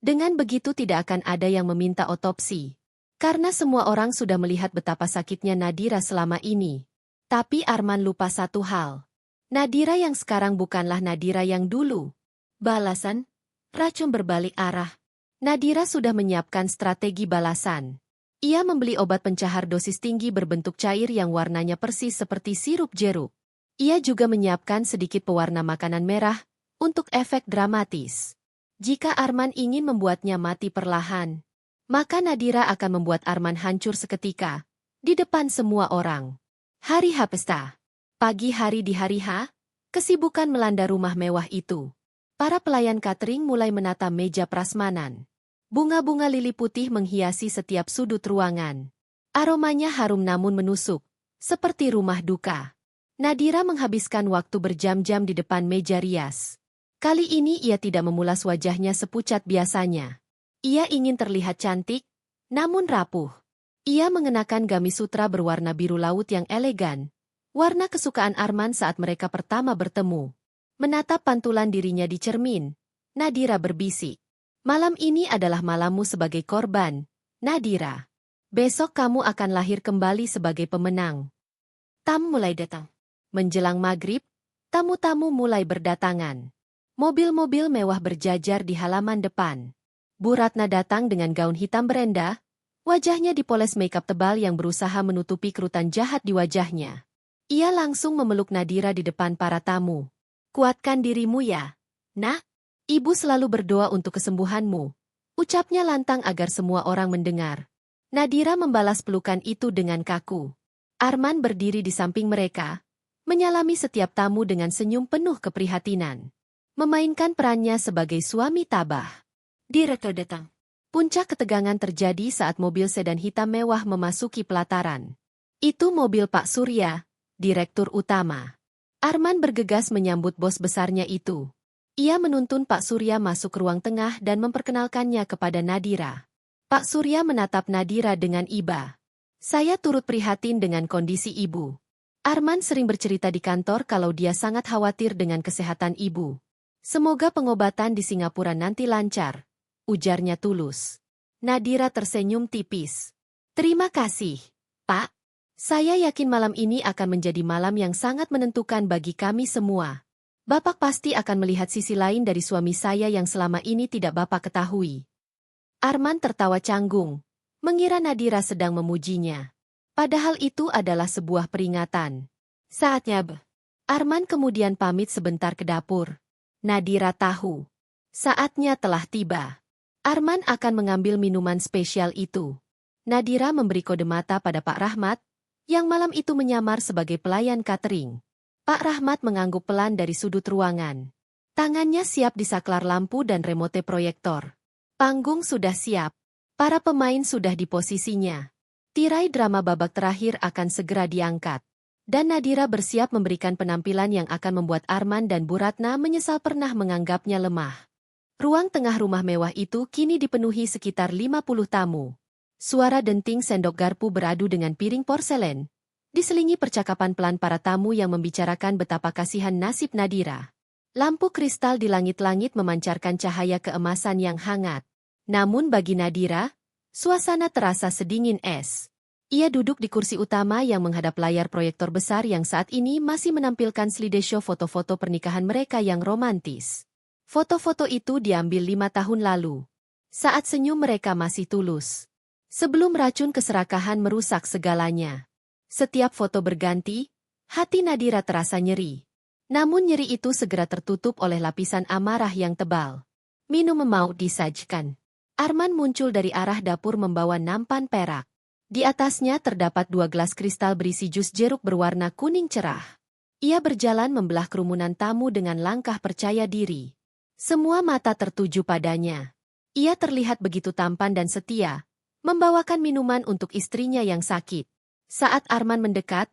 Dengan begitu tidak akan ada yang meminta otopsi. Karena semua orang sudah melihat betapa sakitnya Nadira selama ini. Tapi Arman lupa satu hal. Nadira yang sekarang bukanlah Nadira yang dulu. Balasan? Racun berbalik arah. Nadira sudah menyiapkan strategi balasan. Ia membeli obat pencahar dosis tinggi berbentuk cair yang warnanya persis seperti sirup jeruk. Ia juga menyiapkan sedikit pewarna makanan merah untuk efek dramatis. Jika Arman ingin membuatnya mati perlahan, maka Nadira akan membuat Arman hancur seketika, di depan semua orang. Hari H pesta. Pagi hari di hari H, kesibukan melanda rumah mewah itu. Para pelayan catering mulai menata meja prasmanan. Bunga-bunga lili putih menghiasi setiap sudut ruangan. Aromanya harum namun menusuk, seperti rumah duka. Nadira menghabiskan waktu berjam-jam di depan meja rias. Kali ini ia tidak memulas wajahnya sepucat biasanya. Ia ingin terlihat cantik, namun rapuh. Ia mengenakan gamis sutra berwarna biru laut yang elegan, warna kesukaan Arman saat mereka pertama bertemu. Menatap pantulan dirinya di cermin, Nadira berbisik. Malam ini adalah malammu sebagai korban, Nadira. Besok kamu akan lahir kembali sebagai pemenang. Tamu mulai datang. Menjelang maghrib, tamu-tamu mulai berdatangan. Mobil-mobil mewah berjajar di halaman depan. Bu Ratna datang dengan gaun hitam berenda, wajahnya dipoles makeup tebal yang berusaha menutupi kerutan jahat di wajahnya. Ia langsung memeluk Nadira di depan para tamu. Kuatkan dirimu ya, nak. Ibu selalu berdoa untuk kesembuhanmu. Ucapnya lantang agar semua orang mendengar. Nadira membalas pelukan itu dengan kaku. Arman berdiri di samping mereka, menyalami setiap tamu dengan senyum penuh keprihatinan. Memainkan perannya sebagai suami tabah. Direktur datang. Puncak ketegangan terjadi saat mobil sedan hitam mewah memasuki pelataran. Itu mobil Pak Surya, direktur utama. Arman bergegas menyambut bos besarnya itu. Ia menuntun Pak Surya masuk ruang tengah dan memperkenalkannya kepada Nadira. Pak Surya menatap Nadira dengan iba. Saya turut prihatin dengan kondisi ibu. Arman sering bercerita di kantor kalau dia sangat khawatir dengan kesehatan ibu. Semoga pengobatan di Singapura nanti lancar. Ujarnya tulus. Nadira tersenyum tipis. Terima kasih, Pak. Saya yakin malam ini akan menjadi malam yang sangat menentukan bagi kami semua. Bapak pasti akan melihat sisi lain dari suami saya yang selama ini tidak Bapak ketahui. Arman tertawa canggung, mengira Nadira sedang memujinya. Padahal itu adalah sebuah peringatan. Saatnya Arman kemudian pamit sebentar ke dapur. Nadira tahu. Saatnya telah tiba. Arman akan mengambil minuman spesial itu. Nadira memberi kode mata pada Pak Rahmat, yang malam itu menyamar sebagai pelayan catering. Pak Rahmat mengangguk pelan dari sudut ruangan. Tangannya siap disaklar lampu dan remote proyektor. Panggung sudah siap. Para pemain sudah di posisinya. Tirai drama babak terakhir akan segera diangkat. Dan Nadira bersiap memberikan penampilan yang akan membuat Arman dan Bu Ratna menyesal pernah menganggapnya lemah. Ruang tengah rumah mewah itu kini dipenuhi sekitar 50 tamu. Suara denting sendok garpu beradu dengan piring porselen. Diselingi percakapan pelan para tamu yang membicarakan betapa kasihan nasib Nadira. Lampu kristal di langit-langit memancarkan cahaya keemasan yang hangat. Namun bagi Nadira, suasana terasa sedingin es. Ia duduk di kursi utama yang menghadap layar proyektor besar yang saat ini masih menampilkan slideshow foto-foto pernikahan mereka yang romantis. Foto-foto itu diambil 5 tahun lalu. Saat senyum mereka masih tulus. Sebelum racun keserakahan merusak segalanya. Setiap foto berganti, hati Nadira terasa nyeri. Namun nyeri itu segera tertutup oleh lapisan amarah yang tebal. Minum mau disajikan. Arman muncul dari arah dapur membawa nampan perak. Di atasnya terdapat 2 gelas kristal berisi jus jeruk berwarna kuning cerah. Ia berjalan membelah kerumunan tamu dengan langkah percaya diri. Semua mata tertuju padanya. Ia terlihat begitu tampan dan setia, membawakan minuman untuk istrinya yang sakit. Saat Arman mendekat,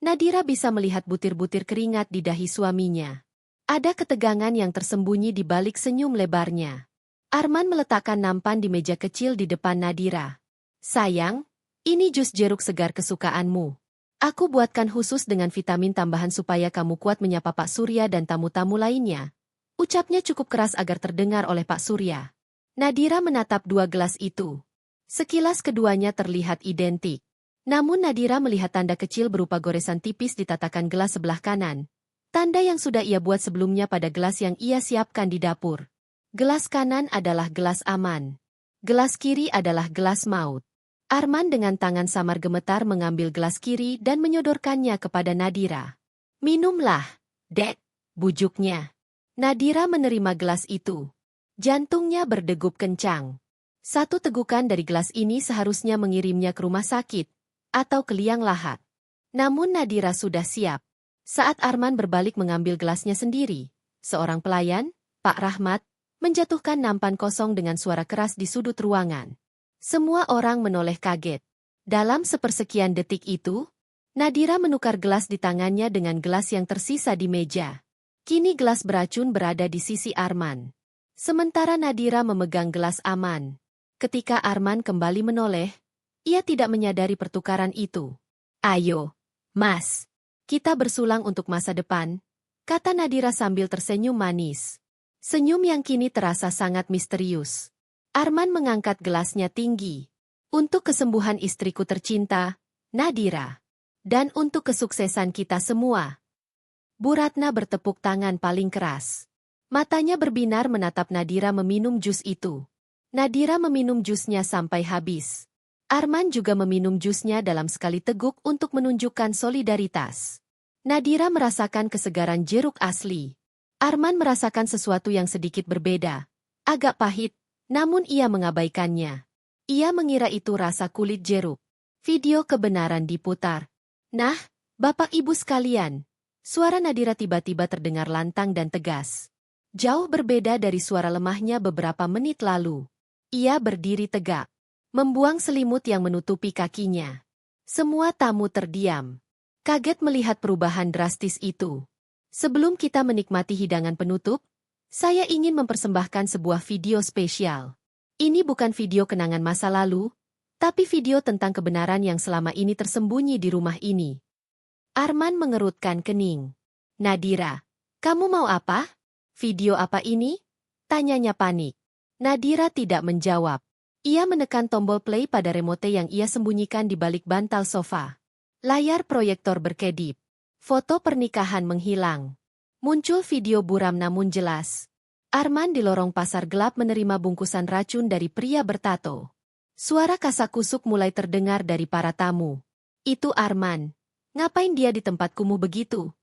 Nadira bisa melihat butir-butir keringat di dahi suaminya. Ada ketegangan yang tersembunyi di balik senyum lebarnya. Arman meletakkan nampan di meja kecil di depan Nadira. Sayang, ini jus jeruk segar kesukaanmu. Aku buatkan khusus dengan vitamin tambahan supaya kamu kuat menyapa Pak Surya dan tamu-tamu lainnya. Ucapnya cukup keras agar terdengar oleh Pak Surya. Nadira menatap 2 gelas itu. Sekilas keduanya terlihat identik. Namun Nadira melihat tanda kecil berupa goresan tipis di tatakan gelas sebelah kanan. Tanda yang sudah ia buat sebelumnya pada gelas yang ia siapkan di dapur. Gelas kanan adalah gelas aman. Gelas kiri adalah gelas maut. Arman dengan tangan samar gemetar mengambil gelas kiri dan menyodorkannya kepada Nadira. Minumlah, Dek, bujuknya. Nadira menerima gelas itu. Jantungnya berdegup kencang. Satu tegukan dari gelas ini seharusnya mengirimnya ke rumah sakit atau ke liang lahat. Namun Nadira sudah siap. Saat Arman berbalik mengambil gelasnya sendiri, seorang pelayan, Pak Rahmat, menjatuhkan nampan kosong dengan suara keras di sudut ruangan. Semua orang menoleh kaget. Dalam sepersekian detik itu, Nadira menukar gelas di tangannya dengan gelas yang tersisa di meja. Kini gelas beracun berada di sisi Arman. Sementara Nadira memegang gelas aman. Ketika Arman kembali menoleh, ia tidak menyadari pertukaran itu. Ayo, Mas. Kita bersulang untuk masa depan, kata Nadira sambil tersenyum manis. Senyum yang kini terasa sangat misterius. Arman mengangkat gelasnya tinggi. Untuk kesembuhan istriku tercinta, Nadira. Dan untuk kesuksesan kita semua. Bu Ratna bertepuk tangan paling keras. Matanya berbinar menatap Nadira meminum jus itu. Nadira meminum jusnya sampai habis. Arman juga meminum jusnya dalam sekali teguk untuk menunjukkan solidaritas. Nadira merasakan kesegaran jeruk asli. Arman merasakan sesuatu yang sedikit berbeda. Agak pahit, namun ia mengabaikannya. Ia mengira itu rasa kulit jeruk. Video kebenaran diputar. Nah, Bapak Ibu sekalian, suara Nadira tiba-tiba terdengar lantang dan tegas. Jauh berbeda dari suara lemahnya beberapa menit lalu. Ia berdiri tegak. Membuang selimut yang menutupi kakinya. Semua tamu terdiam. Kaget melihat perubahan drastis itu. Sebelum kita menikmati hidangan penutup, saya ingin mempersembahkan sebuah video spesial. Ini bukan video kenangan masa lalu, tapi video tentang kebenaran yang selama ini tersembunyi di rumah ini. Arman mengerutkan kening. Nadira, kamu mau apa? Video apa ini? Tanyanya panik. Nadira tidak menjawab. Ia menekan tombol play pada remote yang ia sembunyikan di balik bantal sofa. Layar proyektor berkedip. Foto pernikahan menghilang. Muncul video buram namun jelas. Arman di lorong pasar gelap menerima bungkusan racun dari pria bertato. Suara kasak-kusuk mulai terdengar dari para tamu. Itu Arman. Ngapain dia di tempat kumuh begitu?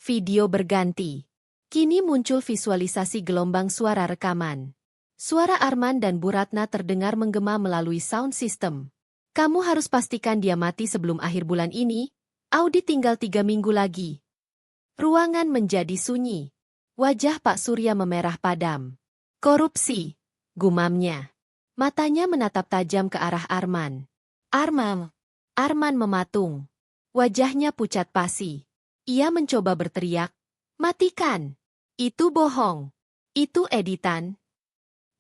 Video berganti. Kini muncul visualisasi gelombang suara rekaman. Suara Arman dan Bu Ratna terdengar menggema melalui sound system. Kamu harus pastikan dia mati sebelum akhir bulan ini. Audit tinggal 3 minggu lagi. Ruangan menjadi sunyi. Wajah Pak Surya memerah padam. Korupsi, gumamnya. Matanya menatap tajam ke arah Arman. Arman mematung. Wajahnya pucat pasi. Ia mencoba berteriak, "Matikan! Itu bohong! Itu editan!"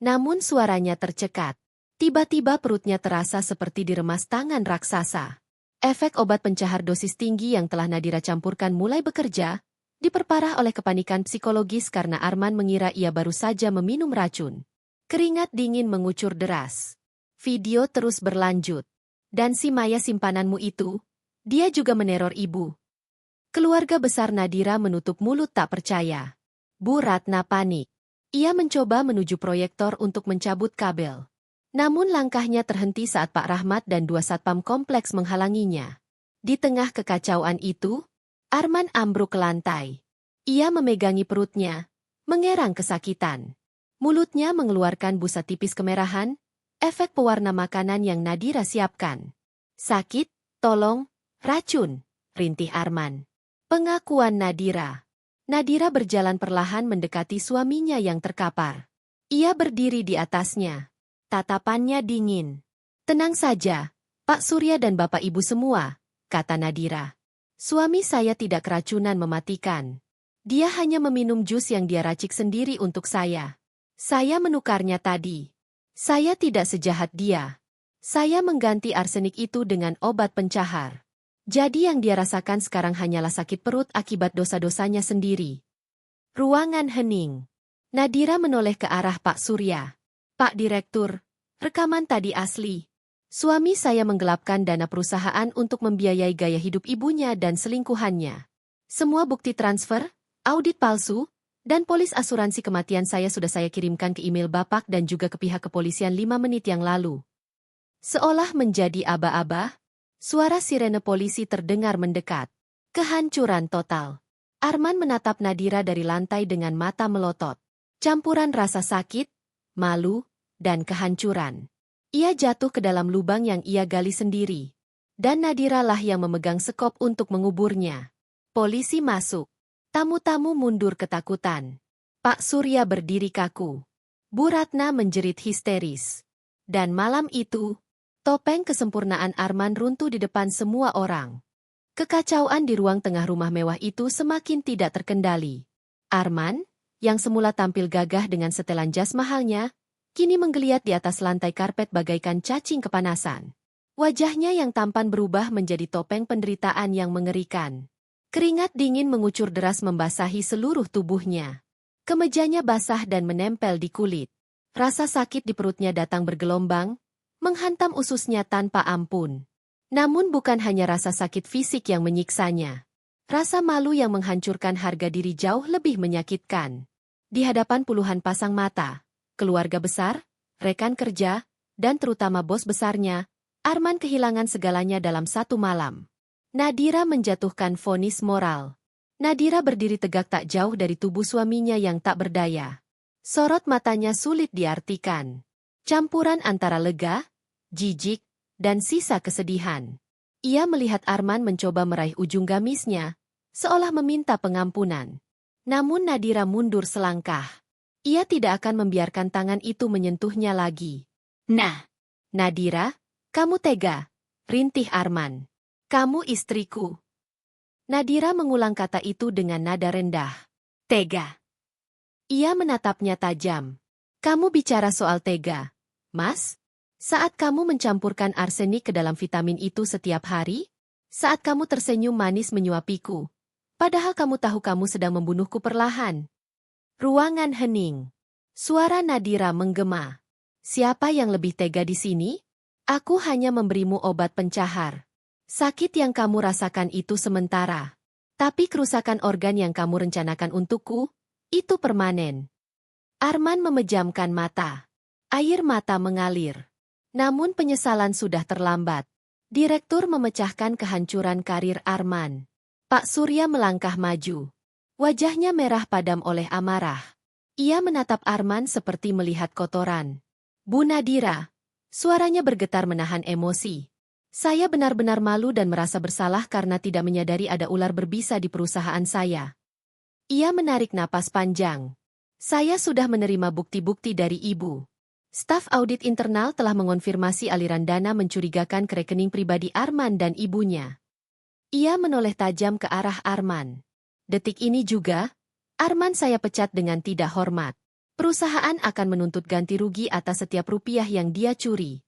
Namun suaranya tercekat. Tiba-tiba perutnya terasa seperti diremas tangan raksasa. Efek obat pencahar dosis tinggi yang telah Nadira campurkan mulai bekerja, diperparah oleh kepanikan psikologis karena Arman mengira ia baru saja meminum racun. Keringat dingin mengucur deras. Video terus berlanjut. Dan si Maya simpananmu itu, dia juga meneror ibu. Keluarga besar Nadira menutup mulut tak percaya. Bu Ratna panik. Ia mencoba menuju proyektor untuk mencabut kabel. Namun langkahnya terhenti saat Pak Rahmat dan 2 satpam kompleks menghalanginya. Di tengah kekacauan itu, Arman ambruk ke lantai. Ia memegangi perutnya, mengerang kesakitan. Mulutnya mengeluarkan busa tipis kemerahan, efek pewarna makanan yang Nadira siapkan. "Sakit, tolong, racun," rintih Arman. Pengakuan Nadira. Nadira berjalan perlahan mendekati suaminya yang terkapar. Ia berdiri di atasnya. Tatapannya dingin. "Tenang saja, Pak Surya dan Bapak Ibu semua," kata Nadira. "Suami saya tidak keracunan mematikan. Dia hanya meminum jus yang dia racik sendiri untuk saya. Saya menukarnya tadi. Saya tidak sejahat dia. Saya mengganti arsenik itu dengan obat pencahar. Jadi yang dia rasakan sekarang hanyalah sakit perut akibat dosa-dosanya sendiri." Ruangan hening. Nadira menoleh ke arah Pak Surya. "Pak Direktur, rekaman tadi asli. Suami saya menggelapkan dana perusahaan untuk membiayai gaya hidup ibunya dan selingkuhannya. Semua bukti transfer, audit palsu, dan polis asuransi kematian saya sudah saya kirimkan ke email Bapak dan juga ke pihak kepolisian 5 menit yang lalu." Seolah menjadi aba-aba, suara sirene polisi terdengar mendekat. Kehancuran total. Arman menatap Nadira dari lantai dengan mata melotot. Campuran rasa sakit, malu, dan kehancuran. Ia jatuh ke dalam lubang yang ia gali sendiri. Dan Nadira lah yang memegang sekop untuk menguburnya. Polisi masuk. Tamu-tamu mundur ketakutan. Pak Surya berdiri kaku. Bu Ratna menjerit histeris. Dan malam itu, topeng kesempurnaan Arman runtuh di depan semua orang. Kekacauan di ruang tengah rumah mewah itu semakin tidak terkendali. Arman, yang semula tampil gagah dengan setelan jas mahalnya, kini menggeliat di atas lantai karpet bagaikan cacing kepanasan. Wajahnya yang tampan berubah menjadi topeng penderitaan yang mengerikan. Keringat dingin mengucur deras membasahi seluruh tubuhnya. Kemejanya basah dan menempel di kulit. Rasa sakit di perutnya datang bergelombang, menghantam ususnya tanpa ampun. Namun bukan hanya rasa sakit fisik yang menyiksanya. Rasa malu yang menghancurkan harga diri jauh lebih menyakitkan. Di hadapan puluhan pasang mata, keluarga besar, rekan kerja, dan terutama bos besarnya, Arman kehilangan segalanya dalam satu malam. Nadira menjatuhkan vonis moral. Nadira berdiri tegak tak jauh dari tubuh suaminya yang tak berdaya. Sorot matanya sulit diartikan. Campuran antara lega, jijik, dan sisa kesedihan. Ia melihat Arman mencoba meraih ujung gamisnya, seolah meminta pengampunan. Namun Nadira mundur selangkah. Ia tidak akan membiarkan tangan itu menyentuhnya lagi. "Nah, Nadira, kamu tega," rintih Arman. "Kamu istriku." Nadira mengulang kata itu dengan nada rendah. "Tega." Ia menatapnya tajam. "Kamu bicara soal tega, Mas? Saat kamu mencampurkan arsenik ke dalam vitamin itu setiap hari? Saat kamu tersenyum manis menyuapiku? Padahal kamu tahu kamu sedang membunuhku perlahan." Ruangan hening. Suara Nadira menggema. "Siapa yang lebih tega di sini? Aku hanya memberimu obat pencahar. Sakit yang kamu rasakan itu sementara. Tapi kerusakan organ yang kamu rencanakan untukku, itu permanen." Arman memejamkan mata. Air mata mengalir. Namun penyesalan sudah terlambat. Direktur memecahkan kehancuran karir Arman. Pak Surya melangkah maju. Wajahnya merah padam oleh amarah. Ia menatap Arman seperti melihat kotoran. "Bu Nadira." Suaranya bergetar menahan emosi. Saya benar-benar malu dan merasa bersalah karena tidak menyadari ada ular berbisa di perusahaan saya. Ia menarik napas panjang. Saya sudah menerima bukti-bukti dari ibu. Staf audit internal telah mengonfirmasi aliran dana mencurigakan ke rekening pribadi Arman dan ibunya. Ia menoleh tajam ke arah Arman. Detik ini juga, Arman saya pecat dengan tidak hormat. Perusahaan akan menuntut ganti rugi atas setiap rupiah yang dia curi.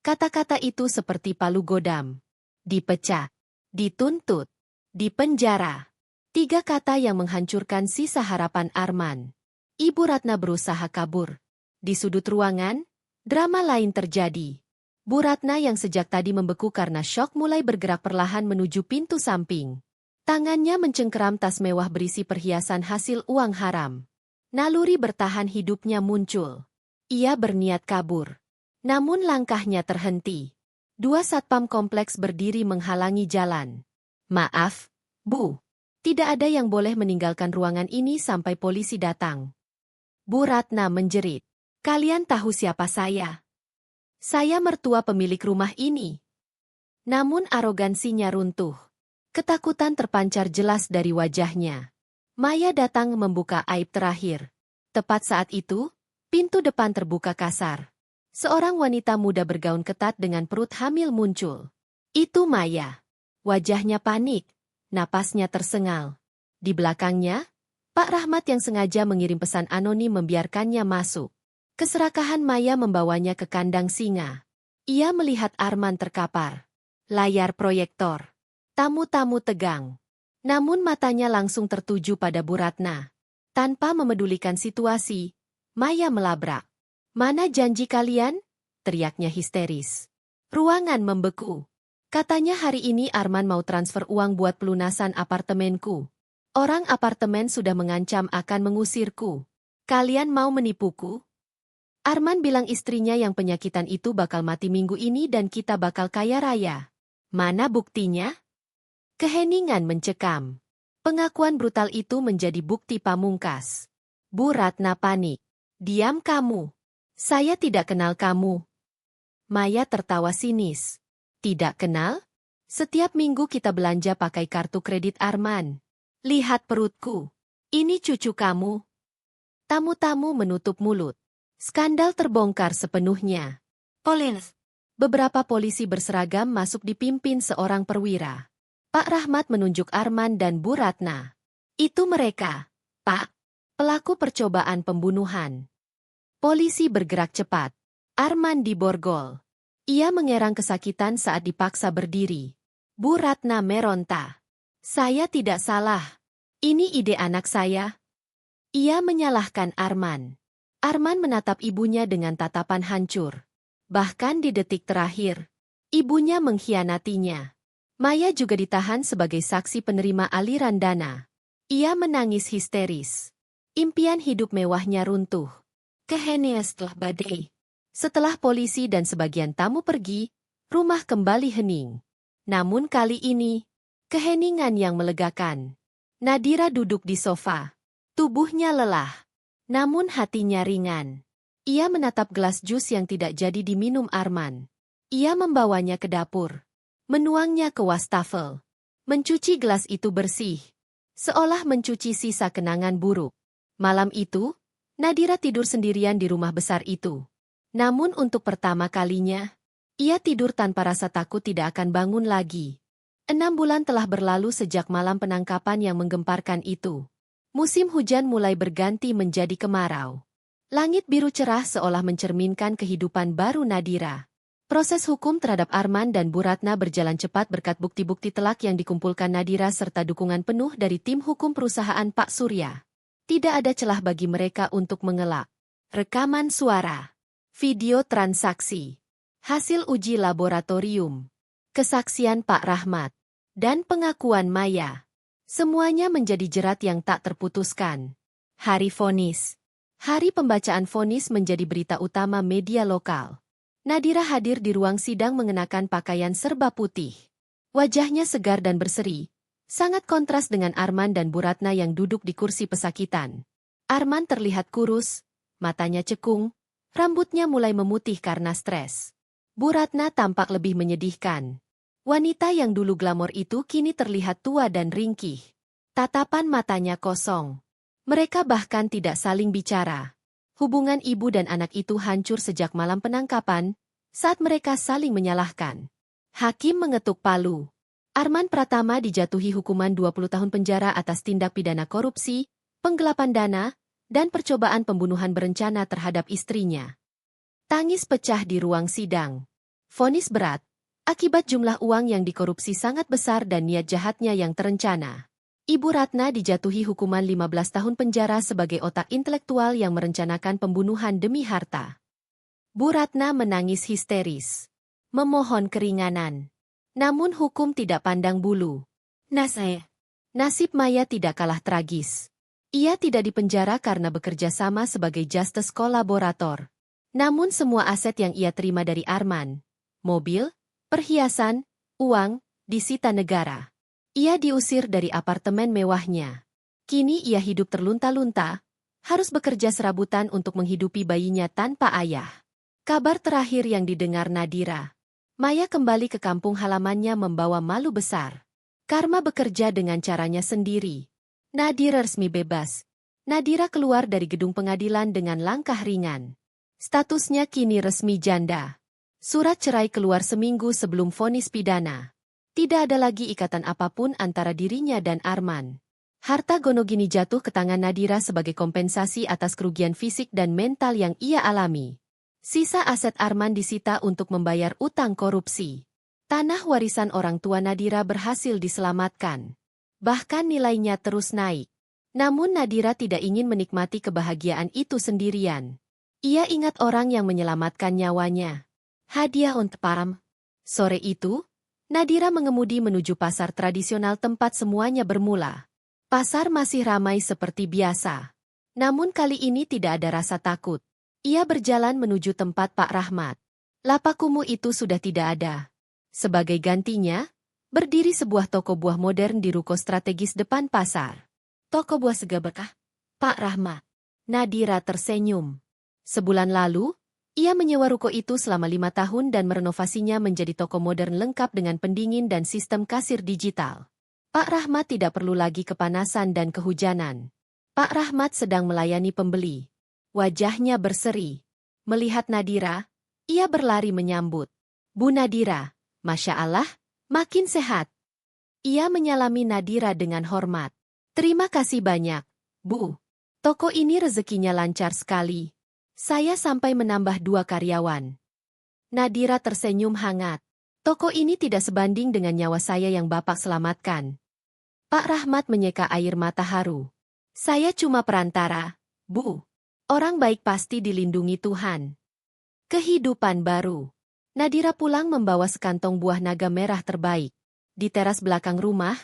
Kata-kata itu seperti palu godam. Dipecat, dituntut, dipenjara. 3 kata yang menghancurkan sisa harapan Arman. Ibu Ratna berusaha kabur. Di sudut ruangan, drama lain terjadi. Bu Ratna yang sejak tadi membeku karena syok mulai bergerak perlahan menuju pintu samping. Tangannya mencengkeram tas mewah berisi perhiasan hasil uang haram. Naluri bertahan hidupnya muncul. Ia berniat kabur. Namun langkahnya terhenti. 2 satpam kompleks berdiri menghalangi jalan. Maaf, Bu. Tidak ada yang boleh meninggalkan ruangan ini sampai polisi datang. Bu Ratna menjerit. Kalian tahu siapa saya? Saya mertua pemilik rumah ini. Namun arogansinya runtuh. Ketakutan terpancar jelas dari wajahnya. Maya datang membuka aib terakhir. Tepat saat itu, pintu depan terbuka kasar. Seorang wanita muda bergaun ketat dengan perut hamil muncul. Itu Maya. Wajahnya panik, napasnya tersengal. Di belakangnya, Pak Rahmat yang sengaja mengirim pesan anonim membiarkannya masuk. Keserakahan Maya membawanya ke kandang singa. Ia melihat Arman terkapar. Layar proyektor. Tamu-tamu tegang. Namun matanya langsung tertuju pada Bu Ratna. Tanpa memedulikan situasi, Maya melabrak. Mana janji kalian? Teriaknya histeris. Ruangan membeku. Katanya hari ini Arman mau transfer uang buat pelunasan apartemenku. Orang apartemen sudah mengancam akan mengusirku. Kalian mau menipuku? Arman bilang istrinya yang penyakitan itu bakal mati minggu ini dan kita bakal kaya raya. Mana buktinya? Keheningan mencekam. Pengakuan brutal itu menjadi bukti pamungkas. Bu Ratna panik. Diam kamu. Saya tidak kenal kamu. Maya tertawa sinis. Tidak kenal? Setiap minggu kita belanja pakai kartu kredit Arman. Lihat perutku. Ini cucu kamu. Tamu-tamu menutup mulut. Skandal terbongkar sepenuhnya. Polis. Beberapa polisi berseragam masuk dipimpin seorang perwira. Pak Rahmat menunjuk Arman dan Bu Ratna. Itu mereka, Pak. Pelaku percobaan pembunuhan. Polisi bergerak cepat. Arman diborgol. Ia mengerang kesakitan saat dipaksa berdiri. Bu Ratna meronta. Saya tidak salah. Ini ide anak saya. Ia menyalahkan Arman. Arman menatap ibunya dengan tatapan hancur. Bahkan di detik terakhir, ibunya mengkhianatinya. Maya juga ditahan sebagai saksi penerima aliran dana. Ia menangis histeris. Impian hidup mewahnya runtuh. Keheningan setelah badai. Setelah polisi dan sebagian tamu pergi, rumah kembali hening. Namun kali ini, keheningan yang melegakan. Nadira duduk di sofa. Tubuhnya lelah. Namun hatinya ringan. Ia menatap gelas jus yang tidak jadi diminum Arman. Ia membawanya ke dapur. Menuangnya ke wastafel. Mencuci gelas itu bersih. Seolah mencuci sisa kenangan buruk. Malam itu, Nadira tidur sendirian di rumah besar itu. Namun untuk pertama kalinya, ia tidur tanpa rasa takut tidak akan bangun lagi. 6 bulan telah berlalu sejak malam penangkapan yang menggemparkan itu. Musim hujan mulai berganti menjadi kemarau. Langit biru cerah seolah mencerminkan kehidupan baru Nadira. Proses hukum terhadap Arman dan Bu Ratna berjalan cepat berkat bukti-bukti telak yang dikumpulkan Nadira serta dukungan penuh dari tim hukum perusahaan Pak Surya. Tidak ada celah bagi mereka untuk mengelak. Rekaman suara, video transaksi, hasil uji laboratorium, kesaksian Pak Rahmat, dan pengakuan Maya. Semuanya menjadi jerat yang tak terputuskan. Hari vonis. Hari pembacaan vonis menjadi berita utama media lokal. Nadira hadir di ruang sidang mengenakan pakaian serba putih. Wajahnya segar dan berseri, sangat kontras dengan Arman dan Bu Ratna yang duduk di kursi pesakitan. Arman terlihat kurus, matanya cekung, rambutnya mulai memutih karena stres. Bu Ratna tampak lebih menyedihkan. Wanita yang dulu glamor itu kini terlihat tua dan ringkih. Tatapan matanya kosong. Mereka bahkan tidak saling bicara. Hubungan ibu dan anak itu hancur sejak malam penangkapan, saat mereka saling menyalahkan. Hakim mengetuk palu. Arman Pratama dijatuhi hukuman 20 tahun penjara atas tindak pidana korupsi, penggelapan dana, dan percobaan pembunuhan berencana terhadap istrinya. Tangis pecah di ruang sidang. Vonis berat, akibat jumlah uang yang dikorupsi sangat besar dan niat jahatnya yang terencana. Ibu Ratna dijatuhi hukuman 15 tahun penjara sebagai otak intelektual yang merencanakan pembunuhan demi harta. Bu Ratna menangis histeris. Memohon keringanan. Namun hukum tidak pandang bulu. Nasib Maya tidak kalah tragis. Ia tidak dipenjara karena bekerja sama sebagai justice kolaborator. Namun semua aset yang ia terima dari Arman, mobil, perhiasan, uang, disita negara. Ia diusir dari apartemen mewahnya. Kini ia hidup terlunta-lunta, harus bekerja serabutan untuk menghidupi bayinya tanpa ayah. Kabar terakhir yang didengar Nadira. Maya kembali ke kampung halamannya membawa malu besar. Karma bekerja dengan caranya sendiri. Nadira resmi bebas. Nadira keluar dari gedung pengadilan dengan langkah ringan. Statusnya kini resmi janda. Surat cerai keluar seminggu sebelum vonis pidana. Tidak ada lagi ikatan apapun antara dirinya dan Arman. Harta Gonogini jatuh ke tangan Nadira sebagai kompensasi atas kerugian fisik dan mental yang ia alami. Sisa aset Arman disita untuk membayar utang korupsi. Tanah warisan orang tua Nadira berhasil diselamatkan. Bahkan nilainya terus naik. Namun Nadira tidak ingin menikmati kebahagiaan itu sendirian. Ia ingat orang yang menyelamatkan nyawanya. Hadiah untuk Param. Sore itu, Nadira mengemudi menuju pasar tradisional tempat semuanya bermula. Pasar masih ramai seperti biasa. Namun kali ini tidak ada rasa takut. Ia berjalan menuju tempat Pak Rahmat. Lapak kumuh itu sudah tidak ada. Sebagai gantinya, berdiri sebuah toko buah modern di ruko strategis depan pasar. Toko buah Segabekah? Pak Rahmat. Nadira tersenyum. Sebulan lalu, ia menyewa ruko itu selama 5 tahun dan merenovasinya menjadi toko modern lengkap dengan pendingin dan sistem kasir digital. Pak Rahmat tidak perlu lagi kepanasan dan kehujanan. Pak Rahmat sedang melayani pembeli. Wajahnya berseri. Melihat Nadira, ia berlari menyambut. Bu Nadira, Masya Allah, makin sehat. Ia menyalami Nadira dengan hormat. Terima kasih banyak, Bu. Toko ini rezekinya lancar sekali. Saya sampai menambah 2 karyawan. Nadira tersenyum hangat. Toko ini tidak sebanding dengan nyawa saya yang Bapak selamatkan. Pak Rahmat menyeka air mata haru. Saya cuma perantara, Bu. Orang baik pasti dilindungi Tuhan. Kehidupan baru. Nadira pulang membawa sekantong buah naga merah terbaik. Di teras belakang rumah,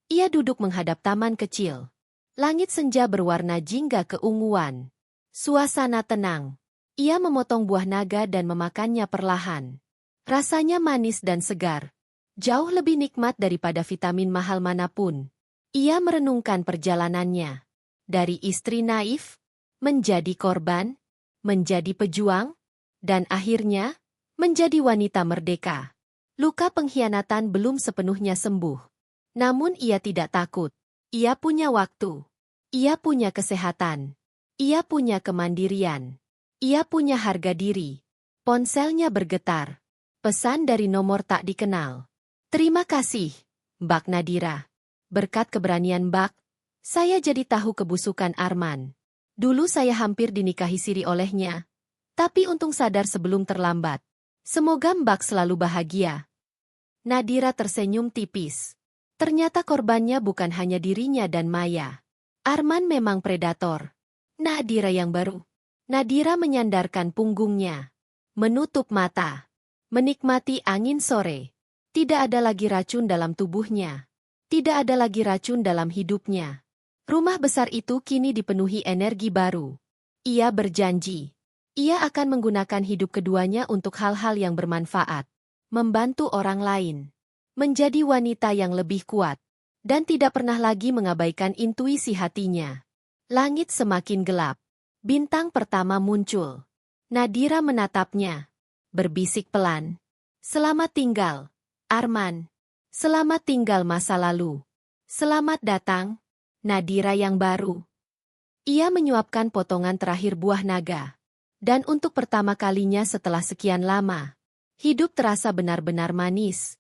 ia duduk menghadap taman kecil. Langit senja berwarna jingga keunguan. Suasana tenang. Ia memotong buah naga dan memakannya perlahan. Rasanya manis dan segar. Jauh lebih nikmat daripada vitamin mahal manapun. Ia merenungkan perjalanannya. Dari istri naif, menjadi korban, menjadi pejuang, dan akhirnya, menjadi wanita merdeka. Luka pengkhianatan belum sepenuhnya sembuh. Namun ia tidak takut. Ia punya waktu. Ia punya kesehatan. Ia punya kemandirian. Ia punya harga diri. Ponselnya bergetar. Pesan dari nomor tak dikenal. Terima kasih, Mbak Nadira. Berkat keberanian Mbak, saya jadi tahu kebusukan Arman. Dulu saya hampir dinikahi siri olehnya. Tapi untung sadar sebelum terlambat. Semoga Mbak selalu bahagia. Nadira tersenyum tipis. Ternyata korbannya bukan hanya dirinya dan Maya. Arman memang predator. Nadira yang baru. Nadira menyandarkan punggungnya. Menutup mata. Menikmati angin sore. Tidak ada lagi racun dalam tubuhnya. Tidak ada lagi racun dalam hidupnya. Rumah besar itu kini dipenuhi energi baru. Ia berjanji. Ia akan menggunakan hidup keduanya untuk hal-hal yang bermanfaat. Membantu orang lain. Menjadi wanita yang lebih kuat. Dan tidak pernah lagi mengabaikan intuisi hatinya. Langit semakin gelap. Bintang pertama muncul. Nadira menatapnya. Berbisik pelan. Selamat tinggal, Arman. Selamat tinggal masa lalu. Selamat datang, Nadira yang baru. Ia menyuapkan potongan terakhir buah naga. Dan untuk pertama kalinya setelah sekian lama, hidup terasa benar-benar manis.